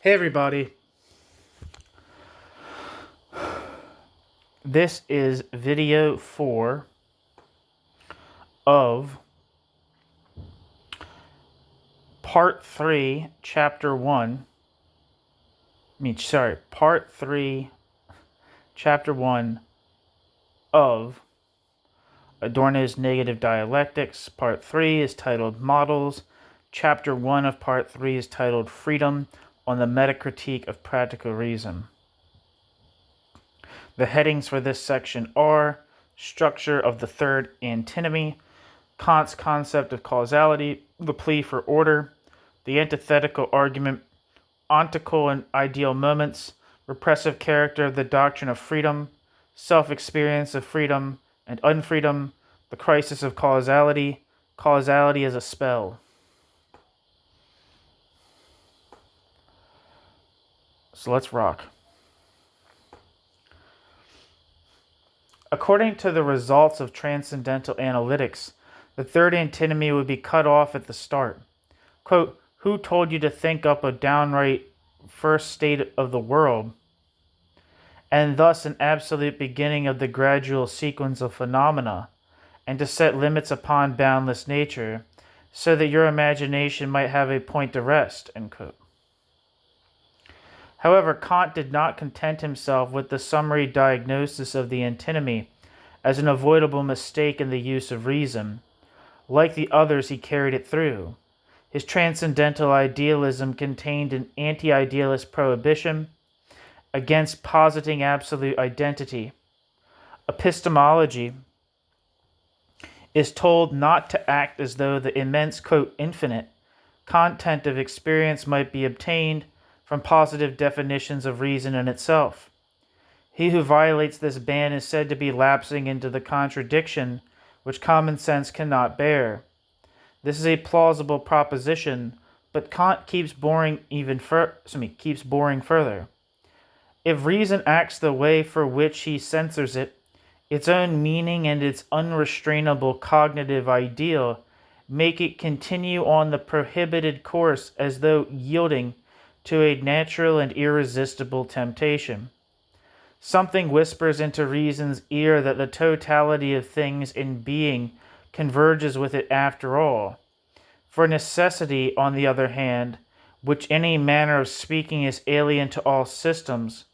Hey everybody, this is video 4 of part 3, chapter 1, part 3, chapter 1 of Adorno's Negative Dialectics. Part 3 is titled Models. Chapter 1 of part 3 is titled Freedom on the Metacritique of Practical Reason. The headings for this section are Structure of the Third Antinomy, Kant's Concept of Causality, the Plea for Order, the Antithetical Argument, Ontical and Ideal Moments, Repressive Character of the Doctrine of Freedom, Self-Experience of Freedom and Unfreedom, the Crisis of Causality, Causality as a Spell. So let's rock. According to the results of transcendental analytics, the third antinomy would be cut off at the start. Quote, who told you to think up a downright first state of the world, and thus an absolute beginning of the gradual sequence of phenomena, and to set limits upon boundless nature, so that your imagination might have a point to rest, end quote. However, Kant did not content himself with the summary diagnosis of the antinomy as an avoidable mistake in the use of reason. Like the others, he carried it through. His transcendental idealism contained an anti-idealist prohibition against positing absolute identity. Epistemology is told not to act as though the immense, quote, infinite content of experience might be obtained from positive definitions of reason in itself. He who violates this ban is said to be lapsing into the contradiction which common sense cannot bear. This is a plausible proposition, but Kant keeps boring further. If reason acts the way for which he censors it, its own meaning and its unrestrainable cognitive ideal make it continue on the prohibited course as though yielding to a natural and irresistible temptation. Something whispers into reason's ear that the totality of things in being converges with it after all. For necessity, on the other hand, which in a manner of speaking is alien to all systems,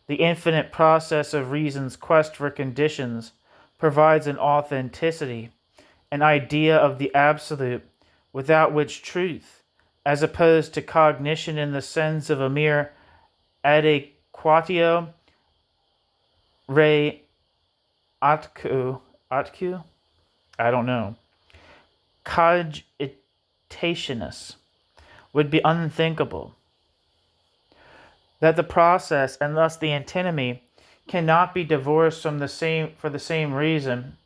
the infinite process of reason's quest for conditions provides an authenticity, an idea of the absolute, without which truth, as opposed to cognition in the sense of a mere adequatio re atque, cogitationis, would be unthinkable. That the process, and thus the antinomy, cannot be divorced from the same reason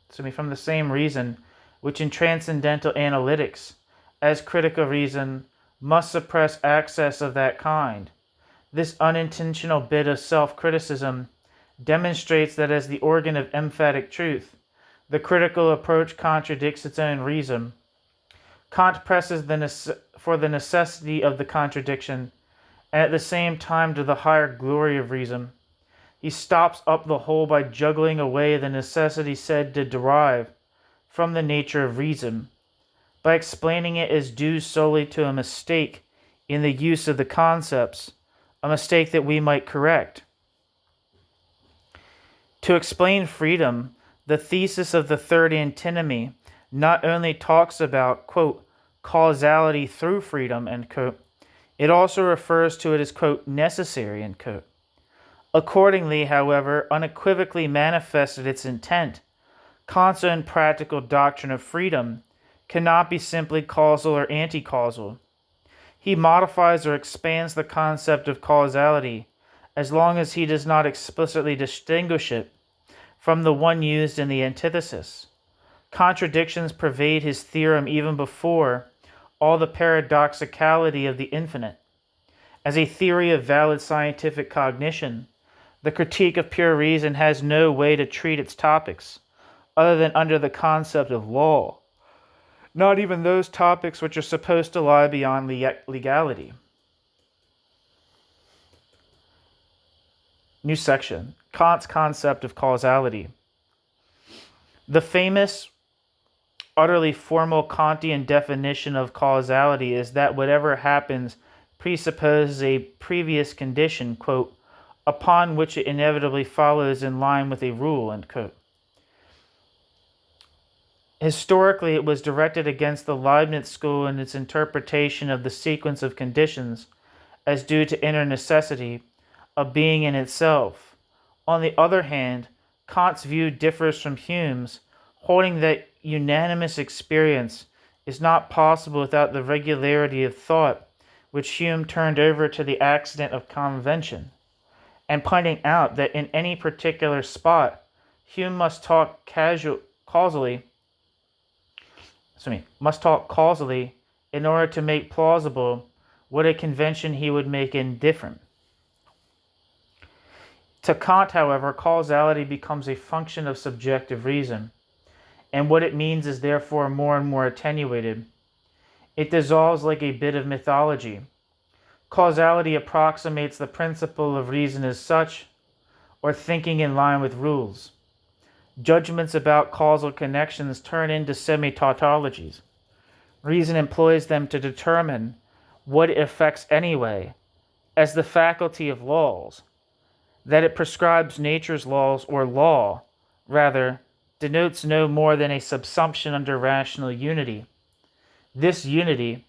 which in transcendental analytics, as critical reason, must suppress access of that kind. This unintentional bit of self-criticism demonstrates that as the organ of emphatic truth, the critical approach contradicts its own reason. Kant presses for the necessity of the contradiction, and at the same time to the higher glory of reason. He stops up the whole by juggling away the necessity said to derive from the nature of reason, by explaining it as due solely to a mistake in the use of the concepts, a mistake that we might correct. To explain freedom, the thesis of the third antinomy not only talks about, quote, causality through freedom, end quote, it also refers to it as, quote, necessary, end quote. Accordingly, however, unequivocally manifested its intent, Kant's own practical doctrine of freedom cannot be simply causal or anti-causal. He modifies or expands the concept of causality as long as he does not explicitly distinguish it from the one used in the antithesis. Contradictions pervade his theorem even before all the paradoxicality of the infinite. As a theory of valid scientific cognition, the critique of pure reason has no way to treat its topics other than under the concept of law, not even those topics which are supposed to lie beyond legality. New section. Kant's concept of causality. The famous, utterly formal Kantian definition of causality is that whatever happens presupposes a previous condition, quote, upon which it inevitably follows in line with a rule, end quote. Historically, it was directed against the Leibniz school in its interpretation of the sequence of conditions as due to inner necessity, a being in itself. On the other hand, Kant's view differs from Hume's, holding that unanimous experience is not possible without the regularity of thought, which Hume turned over to the accident of convention, and pointing out that in any particular spot, Hume must talk causally in order to make plausible what a convention he would make indifferent. To Kant, however, causality becomes a function of subjective reason, and what it means is therefore more and more attenuated. It dissolves like a bit of mythology. Causality approximates the principle of reason as such, or thinking in line with rules. Judgments about causal connections turn into semi-tautologies. Reason employs them to determine what it affects anyway, as the faculty of laws. That it prescribes nature's laws, or law, rather, denotes no more than a subsumption under rational unity. This unity,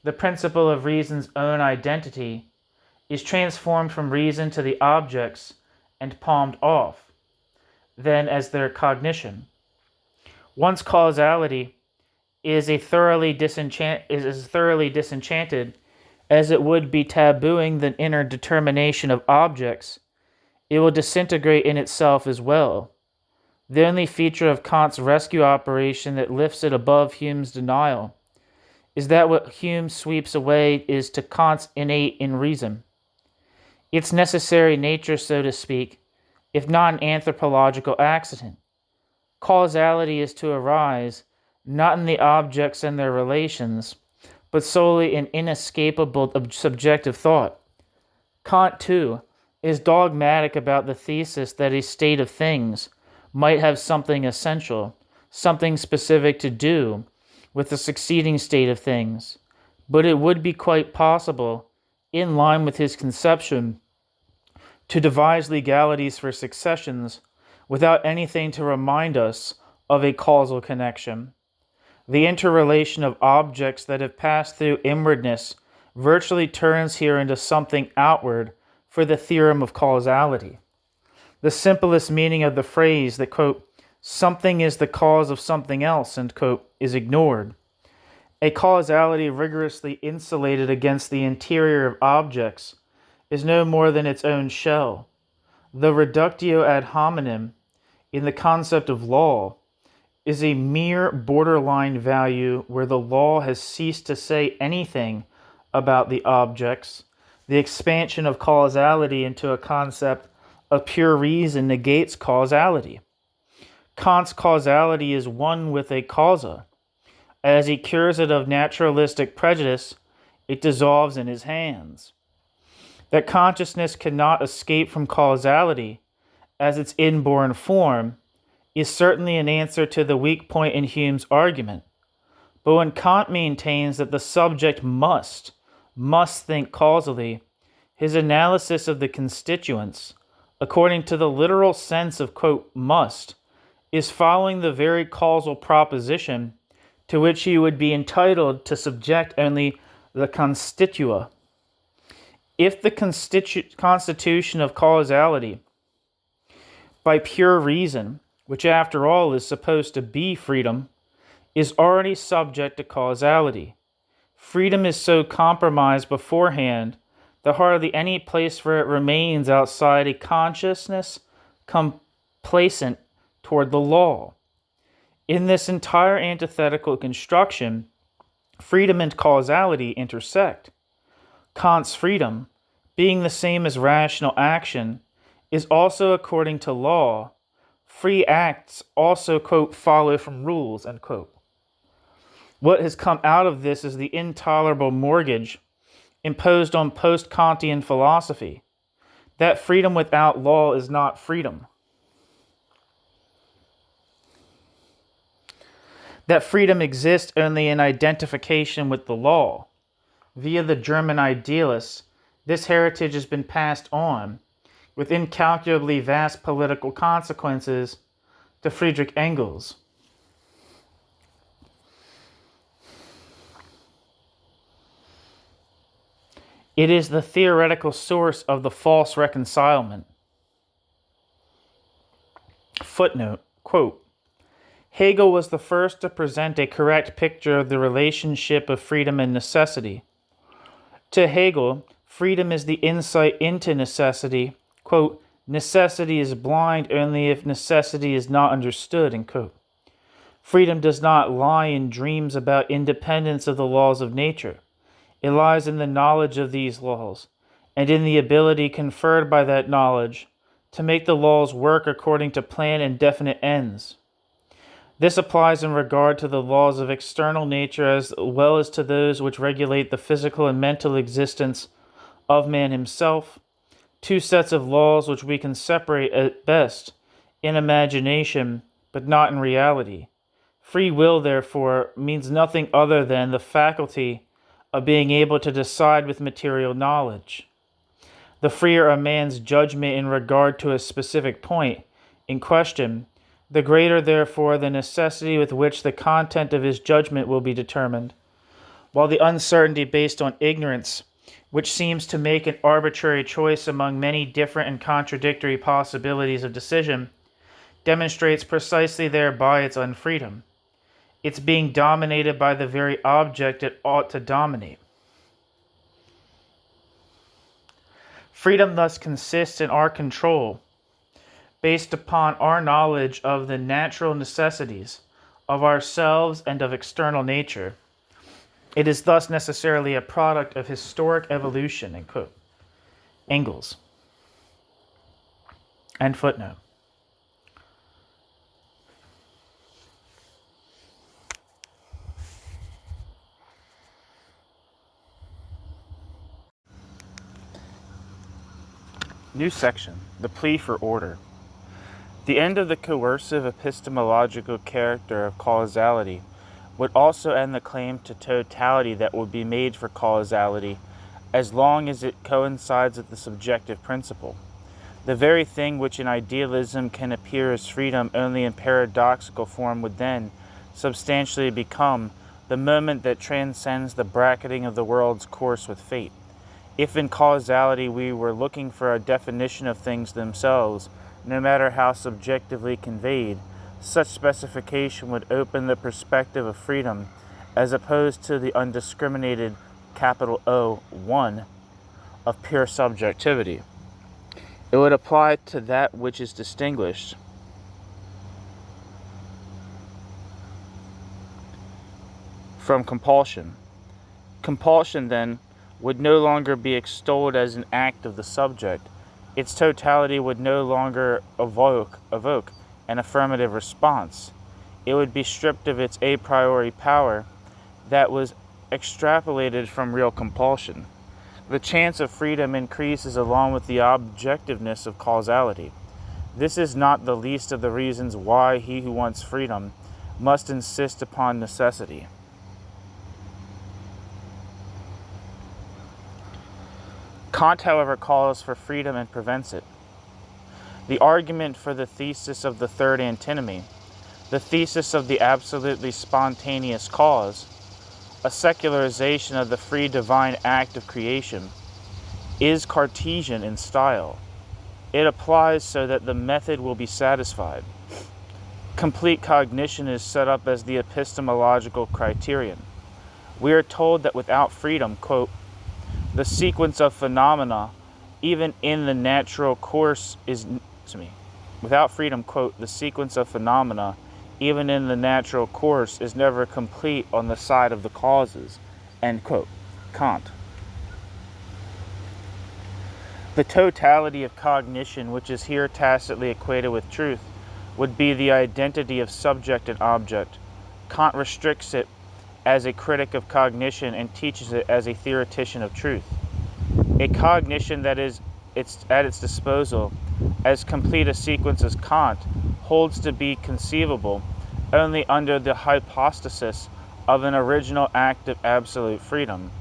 the principle of reason's own identity, is transformed from reason to the objects and palmed off, then as their cognition. Once causality is as thoroughly disenchanted as it would be tabooing the inner determination of objects, it will disintegrate in itself as well. The only feature of Kant's rescue operation that lifts it above Hume's denial is that what Hume sweeps away is to Kant's innate in reason, its necessary nature, so to speak, if not an anthropological accident. Causality is to arise not in the objects and their relations, but solely in inescapable subjective thought. Kant, too, is dogmatic about the thesis that a state of things might have something essential, something specific to do with the succeeding state of things, but it would be quite possible, in line with his conception, to devise legalities for successions without anything to remind us of a causal connection. The interrelation of objects that have passed through inwardness virtually turns here into something outward for the theorem of causality. The simplest meaning of the phrase that, quote, something is the cause of something else, end quote, is ignored. A causality rigorously insulated against the interior of objects is no more than its own shell. The reductio ad hominem in the concept of law is a mere borderline value where the law has ceased to say anything about the objects. The expansion of causality into a concept of pure reason negates causality. Kant's causality is one with a causa. As he cures it of naturalistic prejudice, it dissolves in his hands. That consciousness cannot escape from causality as its inborn form is certainly an answer to the weak point in Hume's argument. But when Kant maintains that the subject must think causally, his analysis of the constituents, according to the literal sense of, quote, must, is following the very causal proposition to which he would be entitled to subject only the constitua. If the constitution of causality, by pure reason, which after all is supposed to be freedom, is already subject to causality, freedom is so compromised beforehand that hardly any place for it remains outside a consciousness complacent toward the law. In this entire antithetical construction, freedom and causality intersect. Kant's freedom, being the same as rational action, is also according to law. Free acts also, quote, follow from rules, end quote. What has come out of this is the intolerable mortgage imposed on post-Kantian philosophy, that freedom without law is not freedom. That freedom exists only in identification with the law. Via the German idealists, this heritage has been passed on, with incalculably vast political consequences, to Friedrich Engels. It is the theoretical source of the false reconcilement. Footnote, quote, Hegel was the first to present a correct picture of the relationship of freedom and necessity. To Hegel, freedom is the insight into necessity. Quote, necessity is blind only if necessity is not understood, end quote. Freedom does not lie in dreams about independence of the laws of nature. It lies in the knowledge of these laws, and in the ability conferred by that knowledge to make the laws work according to planned and definite ends. This applies in regard to the laws of external nature as well as to those which regulate the physical and mental existence of man himself, two sets of laws which we can separate at best in imagination, but not in reality. Free will, therefore, means nothing other than the faculty of being able to decide with material knowledge. The freer a man's judgment in regard to a specific point in question, the greater, therefore, the necessity with which the content of his judgment will be determined, while the uncertainty based on ignorance, which seems to make an arbitrary choice among many different and contradictory possibilities of decision, demonstrates precisely thereby its unfreedom. It's being dominated by the very object it ought to dominate. Freedom thus consists in our control, based upon our knowledge of the natural necessities of ourselves and of external nature. It is thus necessarily a product of historic evolution, end quote. Engels. End footnote. New section, the plea for order. The end of the coercive epistemological character of causality would also end the claim to totality that would be made for causality as long as it coincides with the subjective principle. The very thing which in idealism can appear as freedom only in paradoxical form would then substantially become the moment that transcends the bracketing of the world's course with fate. If in causality we were looking for a definition of things themselves, no matter how subjectively conveyed, such specification would open the perspective of freedom as opposed to the undiscriminated O1 of pure subjectivity. It would apply to that which is distinguished from compulsion. Compulsion, then, would no longer be extolled as an act of the subject. Its totality would no longer evoke an affirmative response. It would be stripped of its a priori power that was extrapolated from real compulsion. The chance of freedom increases along with the objectiveness of causality. This is not the least of the reasons why he who wants freedom must insist upon necessity. Kant, however, calls for freedom and prevents it. The argument for the thesis of the third antinomy, the thesis of the absolutely spontaneous cause, a secularization of the free divine act of creation, is Cartesian in style. It applies so that the method will be satisfied. Complete cognition is set up as the epistemological criterion. We are told that without freedom, quote, the sequence of phenomena, even in the natural course without freedom, quote, the sequence of phenomena, even in the natural course, is never complete on the side of the causes, end quote. Kant. The totality of cognition, which is here tacitly equated with truth, would be the identity of subject and object. Kant restricts it as a critic of cognition and teaches it as a theoretician of truth. A cognition that is at its disposal as complete a sequence as Kant holds to be conceivable only under the hypostasis of an original act of absolute freedom.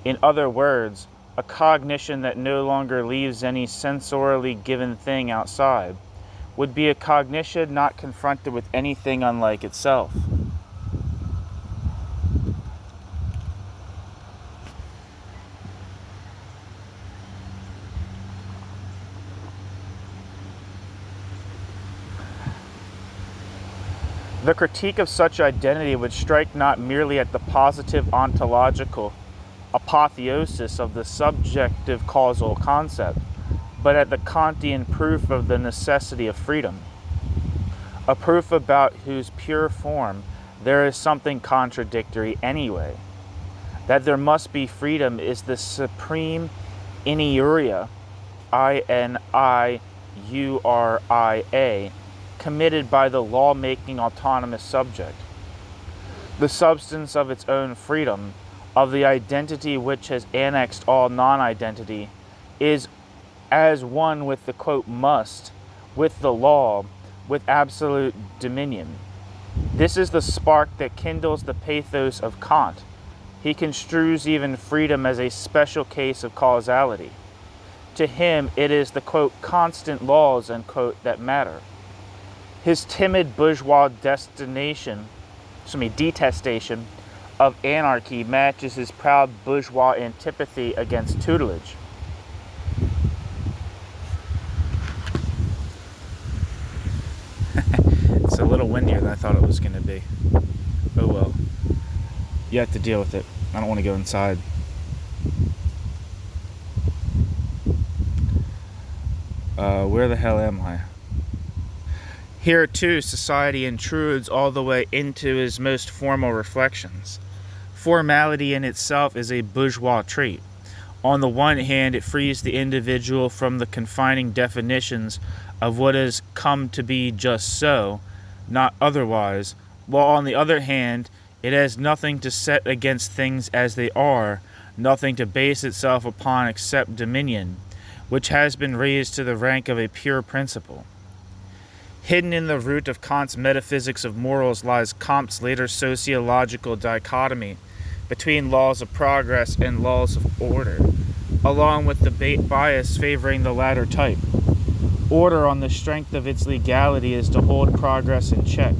In other words, a cognition that no longer leaves any sensorially given thing outside would be a cognition not confronted with anything unlike itself. The critique of such identity would strike not merely at the positive ontological apotheosis of the subjective causal concept, but at the Kantian proof of the necessity of freedom, a proof about whose pure form there is something contradictory anyway. That there must be freedom is the supreme iniuria, INIURIA, committed by the law-making autonomous subject. The substance of its own freedom, of the identity which has annexed all non-identity, is as one with the quote must, with the law, with absolute dominion. This is the spark that kindles the pathos of Kant. He construes even freedom as a special case of causality. To him, it is the quote constant laws unquote that matter. His timid bourgeois detestation of anarchy matches his proud bourgeois antipathy against tutelage. It's a little windier than I thought it was going to be. Oh well. You have to deal with it. I don't want to go inside. Where the hell am I? Here, too, society intrudes all the way into his most formal reflections. Formality in itself is a bourgeois trait. On the one hand, it frees the individual from the confining definitions of what has come to be just so, not otherwise, while on the other hand, it has nothing to set against things as they are, nothing to base itself upon except dominion, which has been raised to the rank of a pure principle. Hidden in the root of Kant's metaphysics of morals lies Comte's later sociological dichotomy between laws of progress and laws of order, along with the bias favoring the latter type. Order, on the strength of its legality, is to hold progress in check.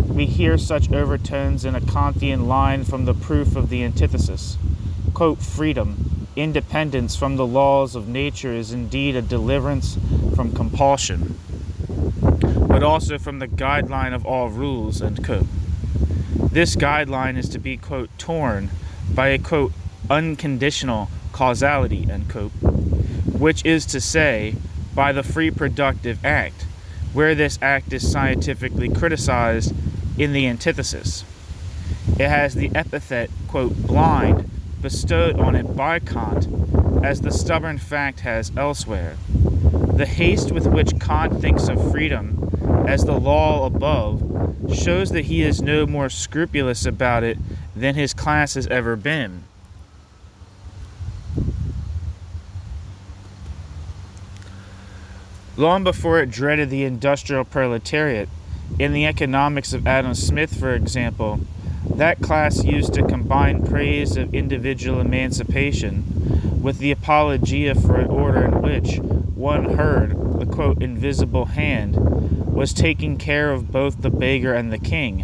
We hear such overtones in a Kantian line from the proof of the antithesis. Quote, freedom, independence from the laws of nature is indeed a deliverance from compulsion, but also from the guideline of all rules, end quote. This guideline is to be, quote, torn by a, quote, unconditional causality, end quote, which is to say, by the free productive act, where this act is scientifically criticized in the antithesis. It has the epithet, quote, blind, bestowed on it by Kant, as the stubborn fact has elsewhere. The haste with which Kant thinks of freedom as the law above shows that he is no more scrupulous about it than his class has ever been. Long before it dreaded the industrial proletariat, in the economics of Adam Smith, for example, that class used to combine praise of individual emancipation with the apologia for an order in which one heard the, quote, invisible hand was taking care of both the beggar and the king,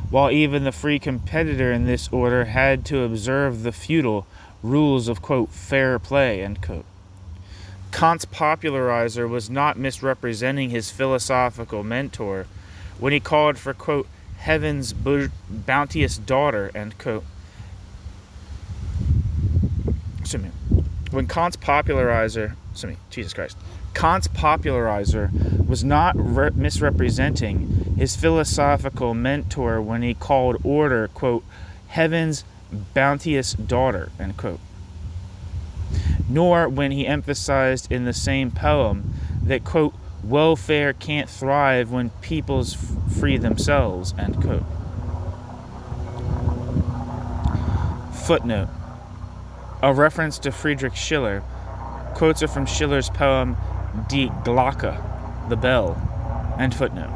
while even the free competitor in this order had to observe the feudal rules of, quote, fair play, end quote. Kant's popularizer was not misrepresenting his philosophical mentor when he called for, quote, heaven's bounteous daughter, end quote. When Kant's popularizer, Kant's popularizer was not misrepresenting his philosophical mentor when he called order, quote, heaven's bounteous daughter, end quote. Nor when he emphasized in the same poem that, quote, welfare can't thrive when peoples free themselves, end quote. Footnote. A reference to Friedrich Schiller, Quotes are from Schiller's poem Die Glocke, The Bell, and footnote.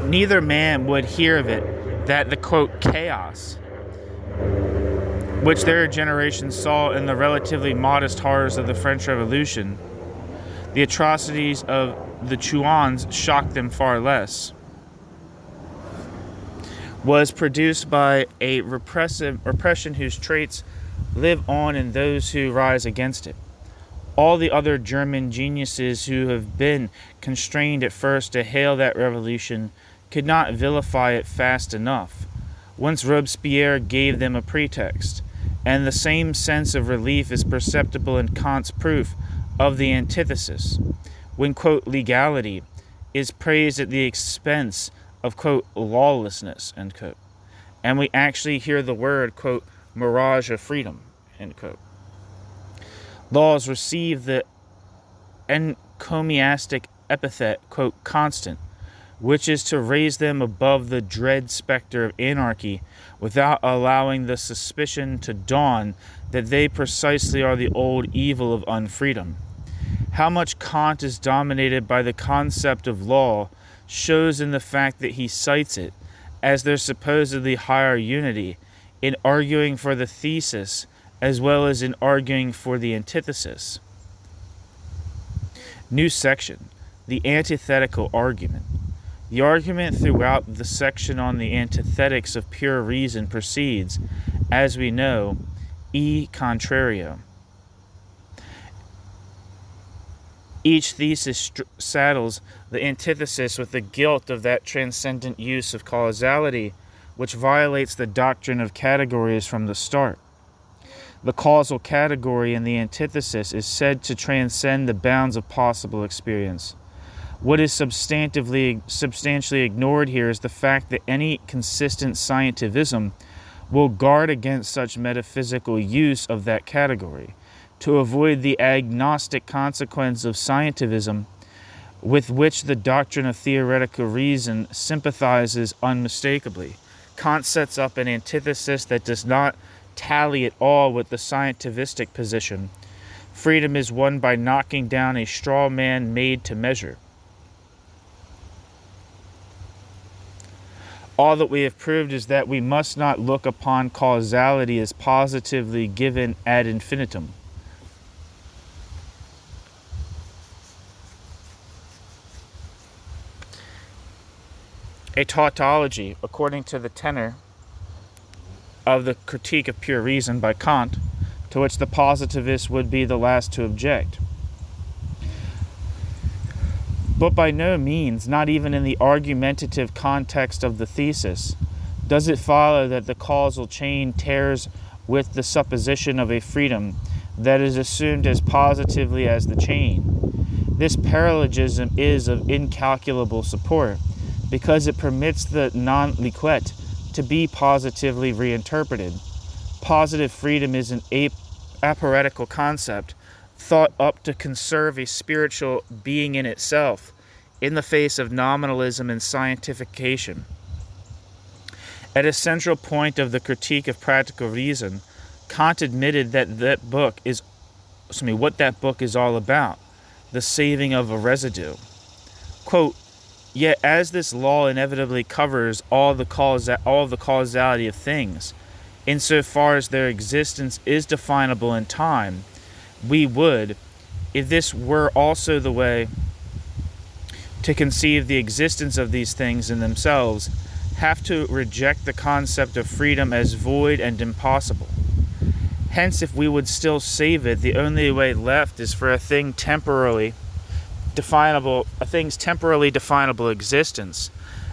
Neither man would hear of it that the, quote, chaos, which their generation saw in the relatively modest horrors of the French Revolution, the atrocities of the Chouans shocked them far less, was produced by a repression whose traits live on in those who rise against it. All the other German geniuses who have been constrained at first to hail that revolution could not vilify it fast enough, once Robespierre gave them a pretext, and the same sense of relief is perceptible in Kant's proof of the antithesis, when, quote, legality is praised at the expense of, quote, lawlessness, end quote. And we actually hear the word, quote, mirage of freedom, end quote. Laws receive the encomiastic epithet, quote, constant, which is to raise them above the dread specter of anarchy without allowing the suspicion to dawn that they precisely are the old evil of unfreedom. How much Kant is dominated by the concept of law shows in the fact that he cites it as their supposedly higher unity in arguing for the thesis as well as in arguing for the antithesis. New section, the antithetical argument. The argument throughout the section on the antithetics of pure reason proceeds, as we know, e contrario. Each thesis saddles the antithesis with the guilt of that transcendent use of causality which violates the doctrine of categories from the start. The causal category in the antithesis is said to transcend the bounds of possible experience. What is substantially ignored here is the fact that any consistent scientificism will guard against such metaphysical use of that category, to avoid the agnostic consequence of scientificism with which the doctrine of theoretical reason sympathizes unmistakably. Kant sets up an antithesis that does not tally at all with the scientific position. Freedom is won by knocking down a straw man made to measure. All that we have proved is that we must not look upon causality as positively given ad infinitum. A tautology, according to the tenor of the Critique of Pure Reason by Kant, to which the positivist would be the last to object. But by no means, not even in the argumentative context of the thesis, does it follow that the causal chain tears with the supposition of a freedom that is assumed as positively as the chain. This paralogism is of incalculable support, because it permits the non-liquet to be positively reinterpreted. Positive freedom is an aporetical concept thought up to conserve a spiritual being in itself in the face of nominalism and scientification. At a central point of the Critique of Practical Reason, Kant admitted that what that book is all about, the saving of a residue. Quote, "Yet as this law inevitably covers all the causality of things, insofar as their existence is definable in time, we would, if this were also the way to conceive the existence of these things in themselves, have to reject the concept of freedom as void and impossible. Hence, if we would still save it, the only way left is for a thing's temporarily definable existence,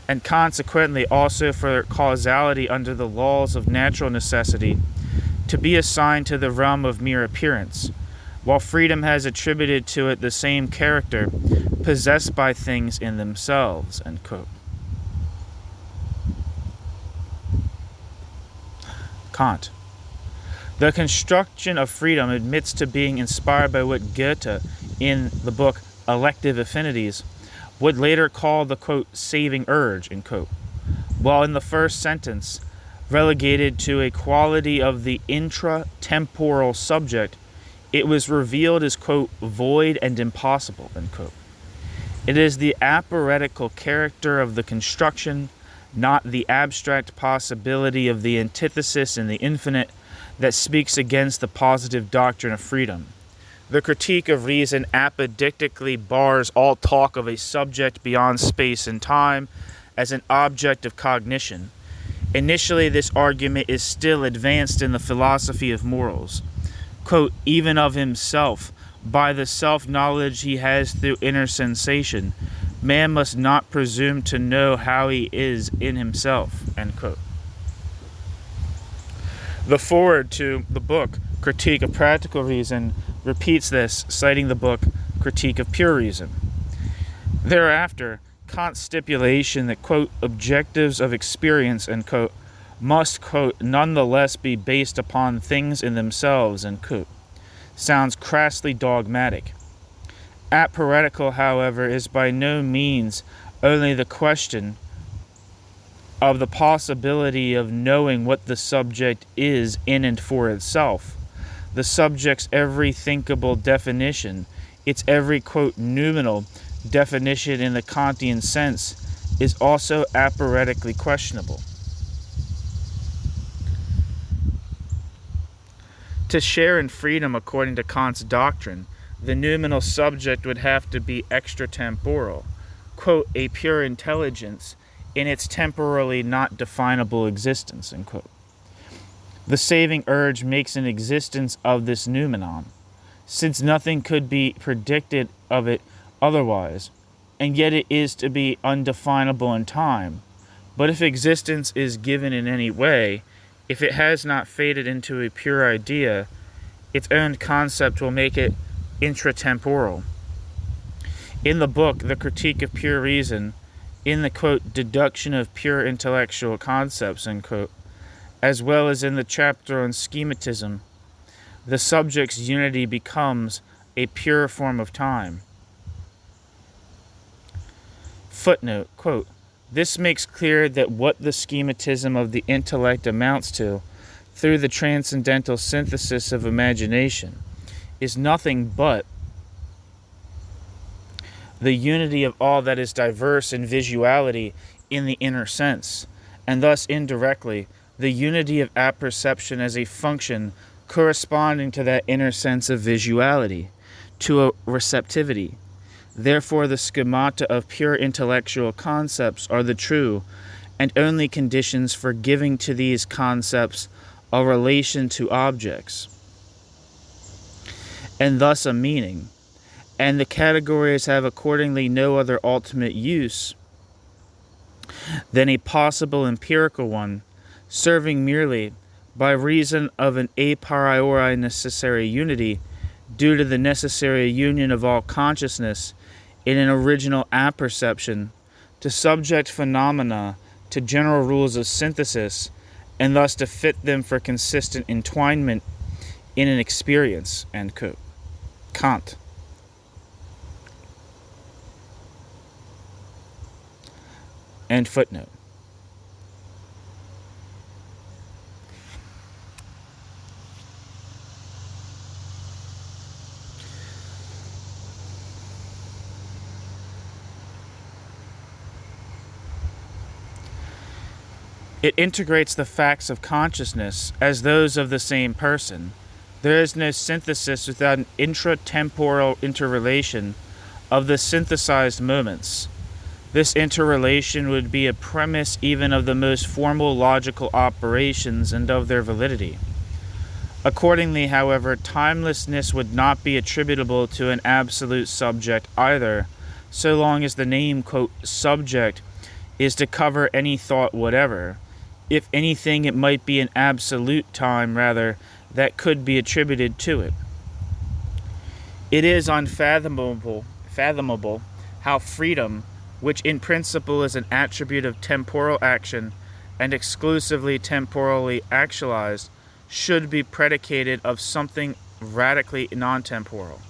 and consequently also for causality under the laws of natural necessity to be assigned to the realm of mere appearance, while freedom has attributed to it the same character possessed by things in themselves." End quote. Kant. The construction of freedom admits to being inspired by what Goethe, in the book Elective Affinities, would later call the, quote, saving urge, end quote. While in the first sentence, relegated to a quality of the intra-temporal subject, it was revealed as, quote, void and impossible, end quote. It is the aporetical character of the construction, not the abstract possibility of the antithesis in the infinite, that speaks against the positive doctrine of freedom. The Critique of Reason apodictically bars all talk of a subject beyond space and time as an object of cognition. Initially, this argument is still advanced in the philosophy of morals. Quote, even of himself, by the self-knowledge he has through inner sensation, man must not presume to know how he is in himself, end quote. The foreword to the book, Critique of Practical Reason, repeats this, citing the book, Critique of Pure Reason. Thereafter, Kant's stipulation that, quote, objectives of experience, end quote, must, quote, nonetheless be based upon things in themselves, end quote, sounds crassly dogmatic. Aporetical, however, is by no means only the question of the possibility of knowing what the subject is in and for itself. The subject's every thinkable definition, its every, quote, noumenal definition in the Kantian sense, is also aporetically questionable. To share in freedom according to Kant's doctrine, the noumenal subject would have to be extratemporal, quote, a pure intelligence in its temporally not definable existence, end quote. The saving urge makes an existence of this noumenon, since nothing could be predicted of it otherwise, and yet it is to be undefinable in time. But if existence is given in any way, if it has not faded into a pure idea, its own concept will make it intratemporal. In the book, The Critique of Pure Reason, in the, quote, deduction of pure intellectual concepts, end quote, as well as in the chapter on schematism, the subject's unity becomes a pure form of time. Footnote, quote, this makes clear that what the schematism of the intellect amounts to, through the transcendental synthesis of imagination, is nothing but the unity of all that is diverse in visuality in the inner sense, and thus indirectly the unity of apperception as a function corresponding to that inner sense of visuality, to a receptivity. Therefore, the schemata of pure intellectual concepts are the true and only conditions for giving to these concepts a relation to objects, and thus a meaning, and the categories have accordingly no other ultimate use than a possible empirical one, serving merely, by reason of an a priori necessary unity, due to the necessary union of all consciousness in an original apperception, to subject phenomena to general rules of synthesis, and thus to fit them for consistent entwinement in an experience, end quote. Kant. End footnote. It integrates the facts of consciousness as those of the same person. There is no synthesis without an intratemporal interrelation of the synthesized moments. This interrelation would be a premise even of the most formal logical operations and of their validity. Accordingly, however, timelessness would not be attributable to an absolute subject either, so long as the name, quote, subject is to cover any thought whatever. If anything, it might be an absolute time, rather, that could be attributed to it. It is unfathomable how freedom, which in principle is an attribute of temporal action and exclusively temporally actualized, should be predicated of something radically non-temporal.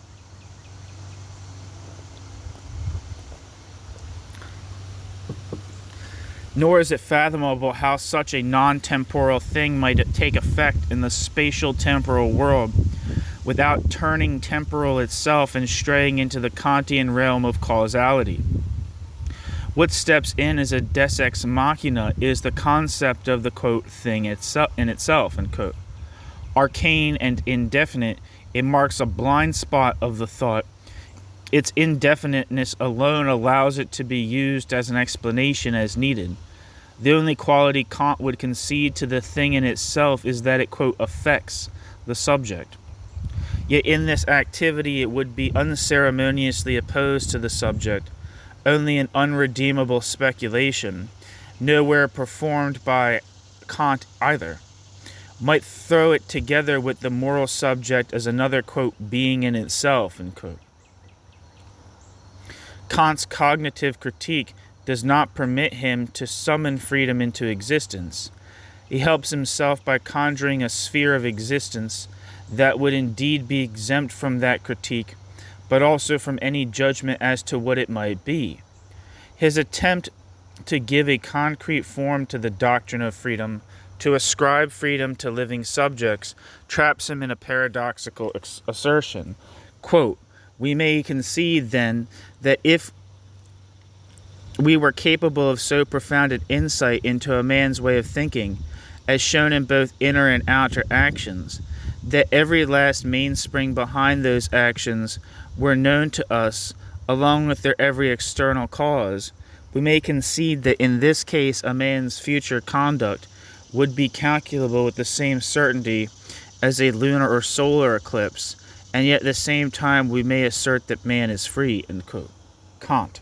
Nor is it fathomable how such a non-temporal thing might take effect in the spatial temporal world without turning temporal itself and straying into the Kantian realm of causality. What steps in as a deus ex machina is the concept of the, quote, thing in itself, unquote. Arcane and indefinite, it marks a blind spot of the thought. Its indefiniteness alone allows it to be used as an explanation as needed. The only quality Kant would concede to the thing in itself is that it, quote, affects the subject. Yet in this activity it would be unceremoniously opposed to the subject, only an unredeemable speculation, nowhere performed by Kant either, might throw it together with the moral subject as another, quote, being in itself, unquote. Kant's cognitive critique does not permit him to summon freedom into existence. He helps himself by conjuring a sphere of existence that would indeed be exempt from that critique, but also from any judgment as to what it might be. His attempt to give a concrete form to the doctrine of freedom, to ascribe freedom to living subjects, traps him in a paradoxical assertion. Quote, we may concede, then, that if we were capable of so profound an insight into a man's way of thinking, as shown in both inner and outer actions, that every last mainspring behind those actions were known to us, along with their every external cause, we may concede that in this case a man's future conduct would be calculable with the same certainty as a lunar or solar eclipse, and yet at the same time we may assert that man is free, end quote. Kant.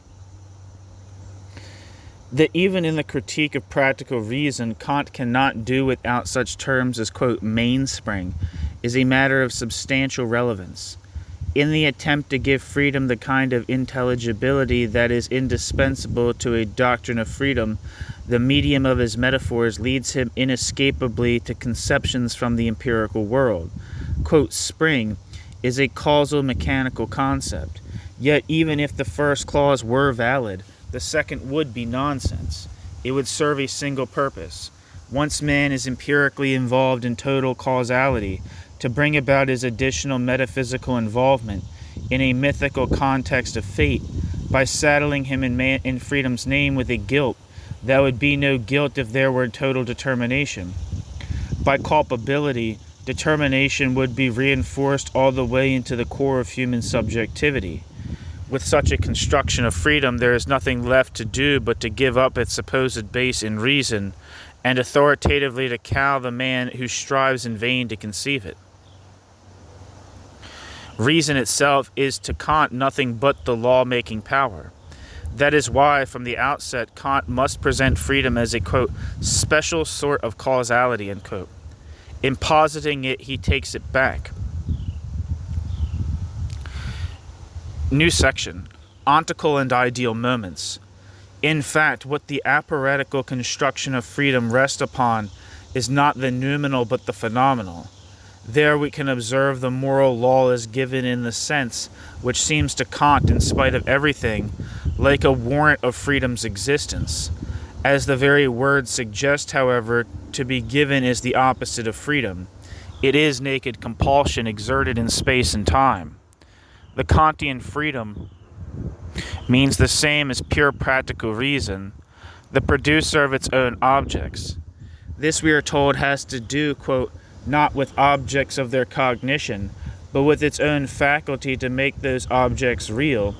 That even in the critique of practical reason, Kant cannot do without such terms as, quote, mainspring, is a matter of substantial relevance. In the attempt to give freedom the kind of intelligibility that is indispensable to a doctrine of freedom, the medium of his metaphors leads him inescapably to conceptions from the empirical world. Quote, spring is a causal mechanical concept, yet even if the first clause were valid, the second would be nonsense. It would serve a single purpose. Once man is empirically involved in total causality, to bring about his additional metaphysical involvement in a mythical context of fate by saddling him in freedom's name with a guilt that would be no guilt if there were total determination. By culpability, determination would be reinforced all the way into the core of human subjectivity. With such a construction of freedom, there is nothing left to do but to give up its supposed base in reason and authoritatively to cow the man who strives in vain to conceive it. Reason itself is to Kant nothing but the law-making power. That is why, from the outset, Kant must present freedom as a, quote, special sort of causality, end quote. In positing it, he takes it back. New section, ontical and ideal moments. In fact, what the apparatical construction of freedom rests upon is not the noumenal but the phenomenal. There we can observe the moral law is given in the sense which seems to Kant, in spite of everything, like a warrant of freedom's existence. As the very word suggests, however, to be given is the opposite of freedom. It is naked compulsion exerted in space and time. The Kantian freedom means the same as pure practical reason, the producer of its own objects. This, we are told, has to do, quote, not with objects of their cognition, but with its own faculty to make those objects real,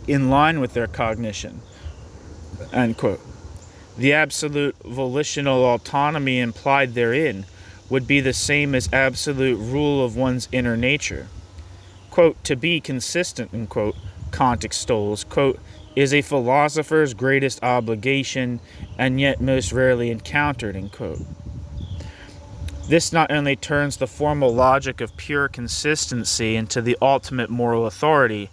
in line with their cognition, end quote. The absolute volitional autonomy implied therein would be the same as absolute rule of one's inner nature. Quote, to be consistent, end quote, Kant extols, quote, is a philosopher's greatest obligation and yet most rarely encountered, end quote. This not only turns the formal logic of pure consistency into the ultimate moral authority,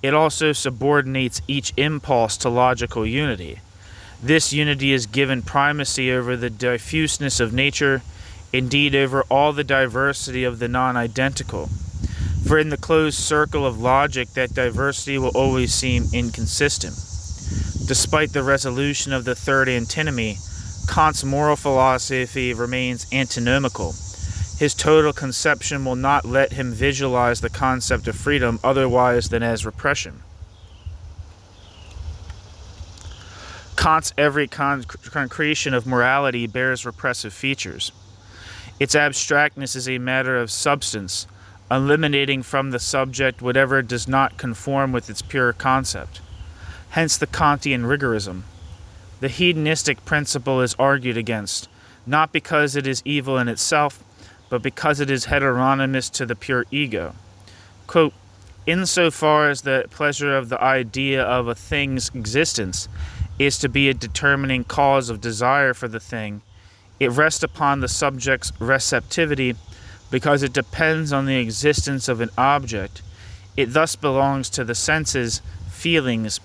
it also subordinates each impulse to logical unity. This unity is given primacy over the diffuseness of nature, indeed over all the diversity of the non-identical. For in the closed circle of logic, that diversity will always seem inconsistent. Despite the resolution of the third antinomy, Kant's moral philosophy remains antinomical. His total conception will not let him visualize the concept of freedom otherwise than as repression. Kant's every concretion of morality bears repressive features. Its abstractness is a matter of substance, eliminating from the subject whatever does not conform with its pure concept. Hence the Kantian rigorism. The hedonistic principle is argued against, not because it is evil in itself, but because it is heteronymous to the pure ego. Quote, insofar as the pleasure of the idea of a thing's existence is to be a determining cause of desire for the thing, it rests upon the subject's receptivity because it depends on the existence of an object. It thus belongs to the senses, feelings,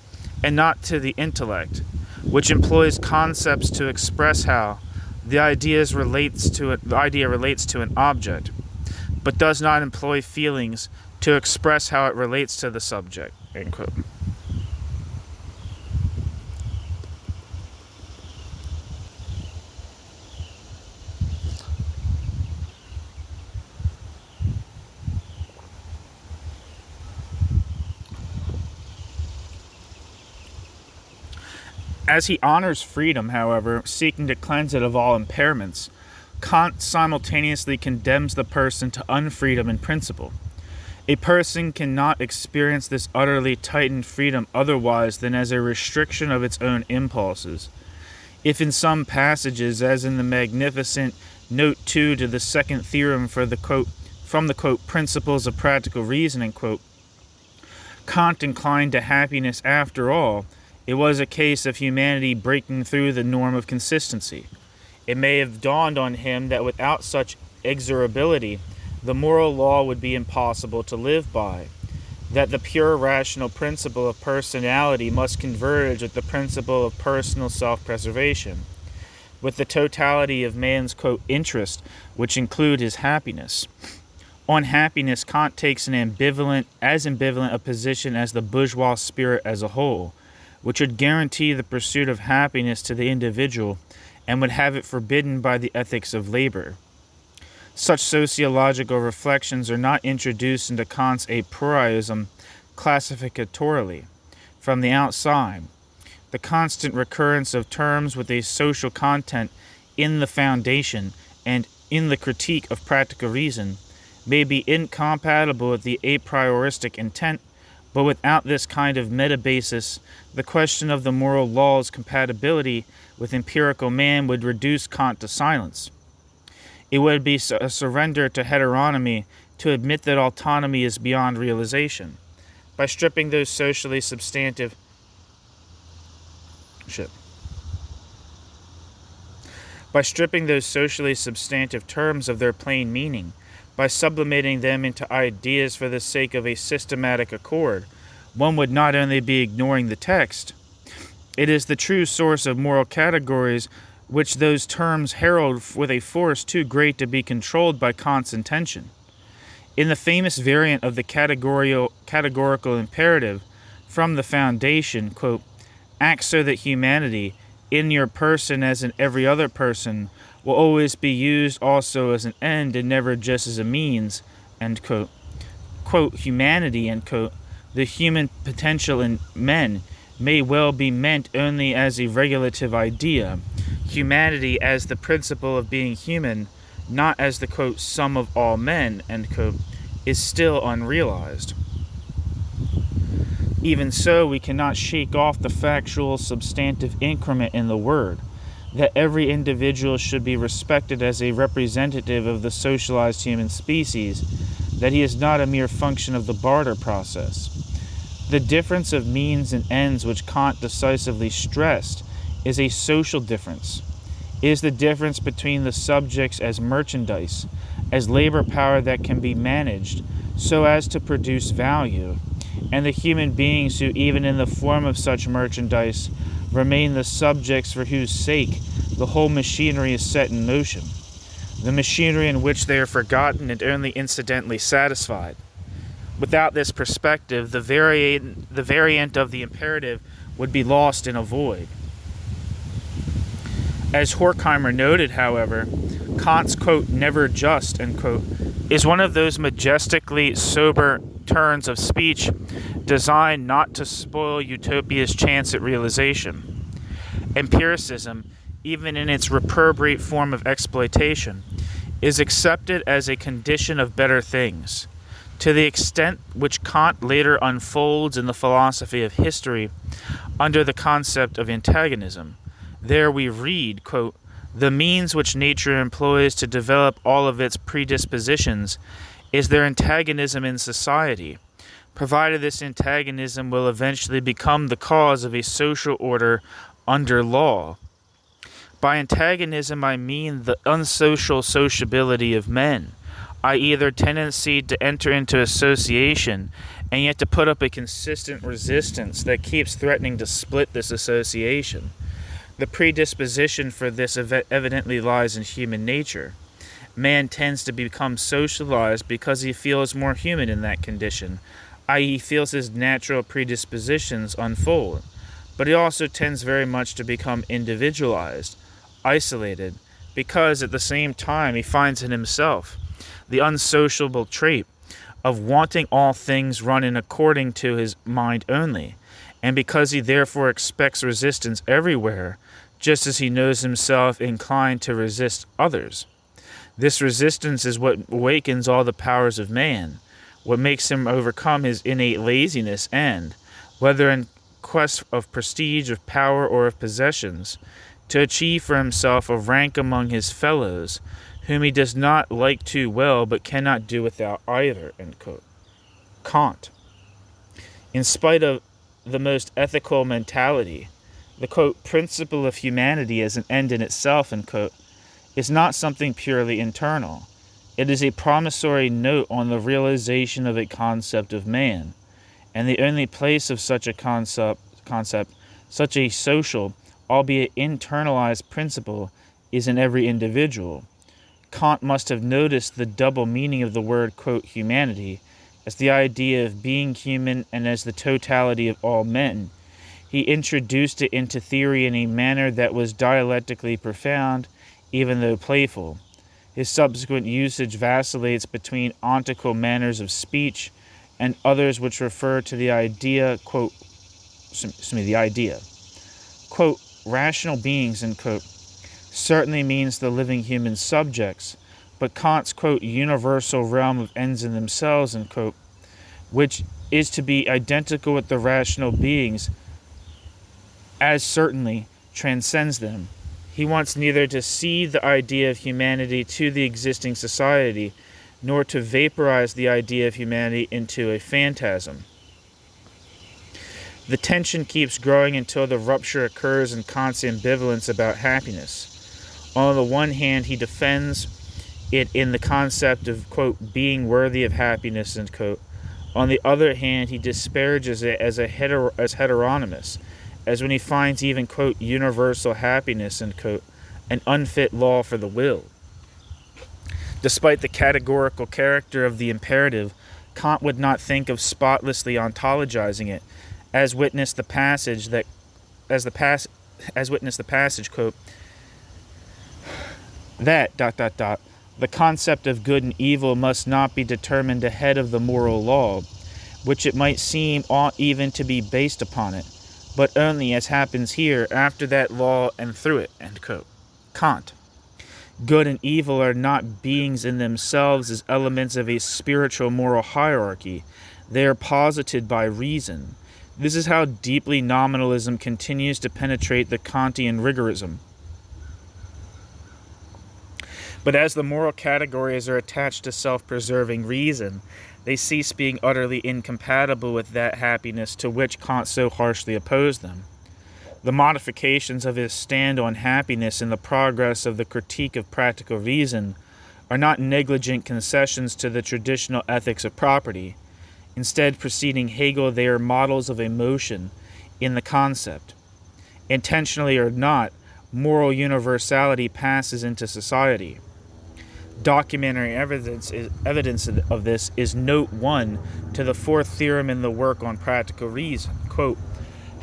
and not to the intellect, which employs concepts to express how the idea relates to an object, but does not employ feelings to express how it relates to the subject. End quote. As he honors freedom, however, seeking to cleanse it of all impairments, Kant simultaneously condemns the person to unfreedom in principle. A person cannot experience this utterly tightened freedom otherwise than as a restriction of its own impulses. If in some passages, as in the magnificent Note 2 to the second theorem for the quote, from the quote, Principles of Practical Reasoning, quote, Kant inclined to happiness after all, it was a case of humanity breaking through the norm of consistency. It may have dawned on him that without such exorability, the moral law would be impossible to live by, that the pure rational principle of personality must converge with the principle of personal self-preservation, with the totality of man's, quote, interest, which include his happiness. On happiness, Kant takes an ambivalent a position as the bourgeois spirit as a whole, which would guarantee the pursuit of happiness to the individual and would have it forbidden by the ethics of labor. Such sociological reflections are not introduced into Kant's a priorism classificatorily. From the outside, the constant recurrence of terms with a social content in the foundation and in the critique of practical reason may be incompatible with the a prioristic intent, but without this kind of meta-basis, the question of the moral law's compatibility with empirical man would reduce Kant to silence. It would be a surrender to heteronomy to admit that autonomy is beyond realization. By stripping those socially substantive terms of their plain meaning, by sublimating them into ideas for the sake of a systematic accord, one would not only be ignoring the text, it is the true source of moral categories which those terms herald with a force too great to be controlled by Kant's intention. In the famous variant of the categorical imperative from the foundation, quote, act so that humanity, in your person as in every other person, will always be used also as an end and never just as a means, end quote. Quote, humanity, end quote, the human potential in men may well be meant only as a regulative idea. Humanity as the principle of being human, not as the, quote, sum of all men, end quote, is still unrealized. Even so, we cannot shake off the factual substantive increment in the word, that every individual should be respected as a representative of the socialized human species, that he is not a mere function of the barter process. The difference of means and ends which Kant decisively stressed is a social difference. It is the difference between the subjects as merchandise, as labor power that can be managed so as to produce value, and the human beings who, even in the form of such merchandise, remain the subjects for whose sake the whole machinery is set in motion, the machinery in which they are forgotten and only incidentally satisfied. Without this perspective, the variant of the imperative would be lost in a void. As Horkheimer noted, however, Kant's, quote, never just, end quote, is one of those majestically sober turns of speech designed not to spoil utopia's chance at realization. Empiricism, even in its reprobate form of exploitation, is accepted as a condition of better things. To the extent which Kant later unfolds in the philosophy of history under the concept of antagonism, there we read, quote, the means which nature employs to develop all of its predispositions is their antagonism in society, provided this antagonism will eventually become the cause of a social order under law. By antagonism I mean the unsocial sociability of men, i.e. their tendency to enter into association and yet to put up a consistent resistance that keeps threatening to split this association. The predisposition for this evidently lies in human nature. Man tends to become socialized because he feels more human in that condition, i.e. he feels his natural predispositions unfold. But he also tends very much to become individualized, isolated, because at the same time he finds in himself the unsociable trait of wanting all things running according to his mind only, and because he therefore expects resistance everywhere, just as he knows himself inclined to resist others. This resistance is what awakens all the powers of man, what makes him overcome his innate laziness and, whether in quest of prestige, of power, or of possessions, to achieve for himself a rank among his fellows, whom he does not like too well but cannot do without either, end quote. Kant. In spite of the most ethical mentality, the, quote, principle of humanity as an end in itself, end quote, is not something purely internal. It is a promissory note on the realization of a concept of man, and the only place of such a concept, such a social, albeit internalized principle, is in every individual. Kant must have noticed the double meaning of the word, quote, humanity, as the idea of being human and as the totality of all men. He introduced it into theory in a manner that was dialectically profound, even though playful. His subsequent usage vacillates between ontical manners of speech and others which refer to the idea, quote, quote, rational beings, end quote, certainly means the living human subjects, but Kant's, quote, universal realm of ends in themselves, end quote, which is to be identical with the rational beings, as certainly transcends them. He wants neither to cede the idea of humanity to the existing society, nor to vaporize the idea of humanity into a phantasm. The tension keeps growing until the rupture occurs in Kant's ambivalence about happiness. On the one hand, he defends it in the concept of, quote, being worthy of happiness, end quote. On the other hand, he disparages it as heteronymous, as when he finds even, quote, universal happiness, end quote, an unfit law for the will. Despite the categorical character of the imperative, Kant would not think of spotlessly ontologizing it, as witness the passage, quote, that, the concept of good and evil must not be determined ahead of the moral law, which it might seem ought even to be based upon it, but only, as happens here, after that law and through it, end quote. Kant. Good and evil are not beings in themselves as elements of a spiritual moral hierarchy. They are posited by reason. This is how deeply nominalism continues to penetrate the Kantian rigorism. But as the moral categories are attached to self-preserving reason, they cease being utterly incompatible with that happiness to which Kant so harshly opposed them. The modifications of his stand on happiness in the progress of the critique of practical reason are not negligent concessions to the traditional ethics of property. Instead, preceding Hegel, they are models of emotion in the concept. Intentionally or not, moral universality passes into society. Documentary evidence of this is note 1 to the fourth theorem in the work on practical reason. Quote,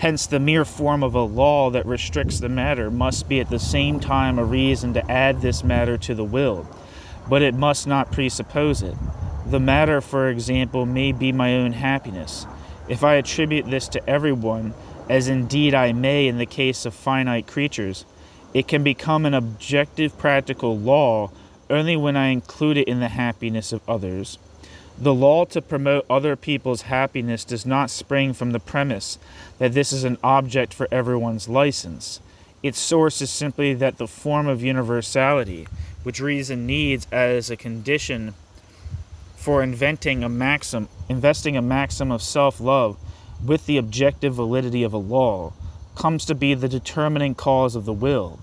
Hence, the mere form of a law that restricts the matter must be at the same time a reason to add this matter to the will, but it must not presuppose it. The matter, for example, may be my own happiness. If I attribute this to everyone, as indeed I may in the case of finite creatures, it can become an objective practical law only when I include it in the happiness of others. The law to promote other people's happiness does not spring from the premise that this is an object for everyone's license. Its source is simply that the form of universality, which reason needs as a condition for investing a maxim of self-love with the objective validity of a law, comes to be the determining cause of the will.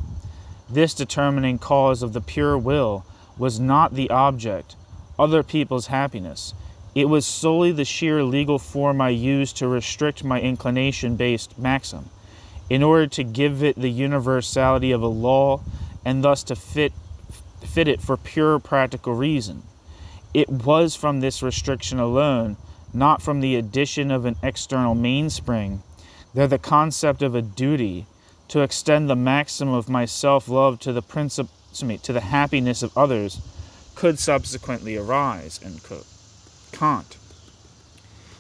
This determining cause of the pure will was not the object, other people's happiness. It was solely the sheer legal form I used to restrict my inclination-based maxim, in order to give it the universality of a law and thus to fit it for pure practical reason. It was from this restriction alone, not from the addition of an external mainspring, that the concept of a duty to extend the maxim of my self-love to the happiness of others could subsequently arise. End quote. Kant.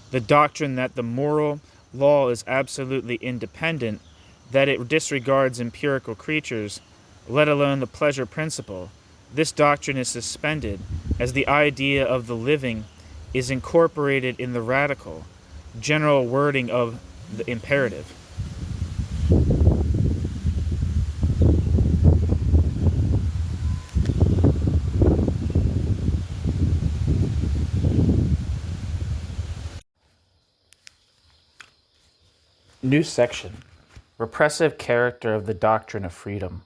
The doctrine that the moral law is absolutely independent, that it disregards empirical creatures, let alone the pleasure principle, this doctrine is suspended as the idea of the living is incorporated in the radical, general wording of the imperative. New section. Repressive character of the doctrine of freedom.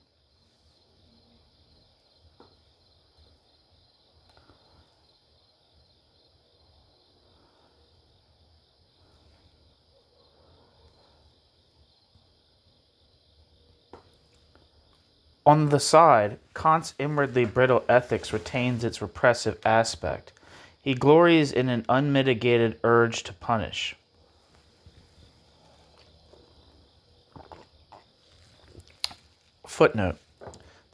On the side, Kant's inwardly brittle ethics retains its repressive aspect. He glories in an unmitigated urge to punish. Footnote.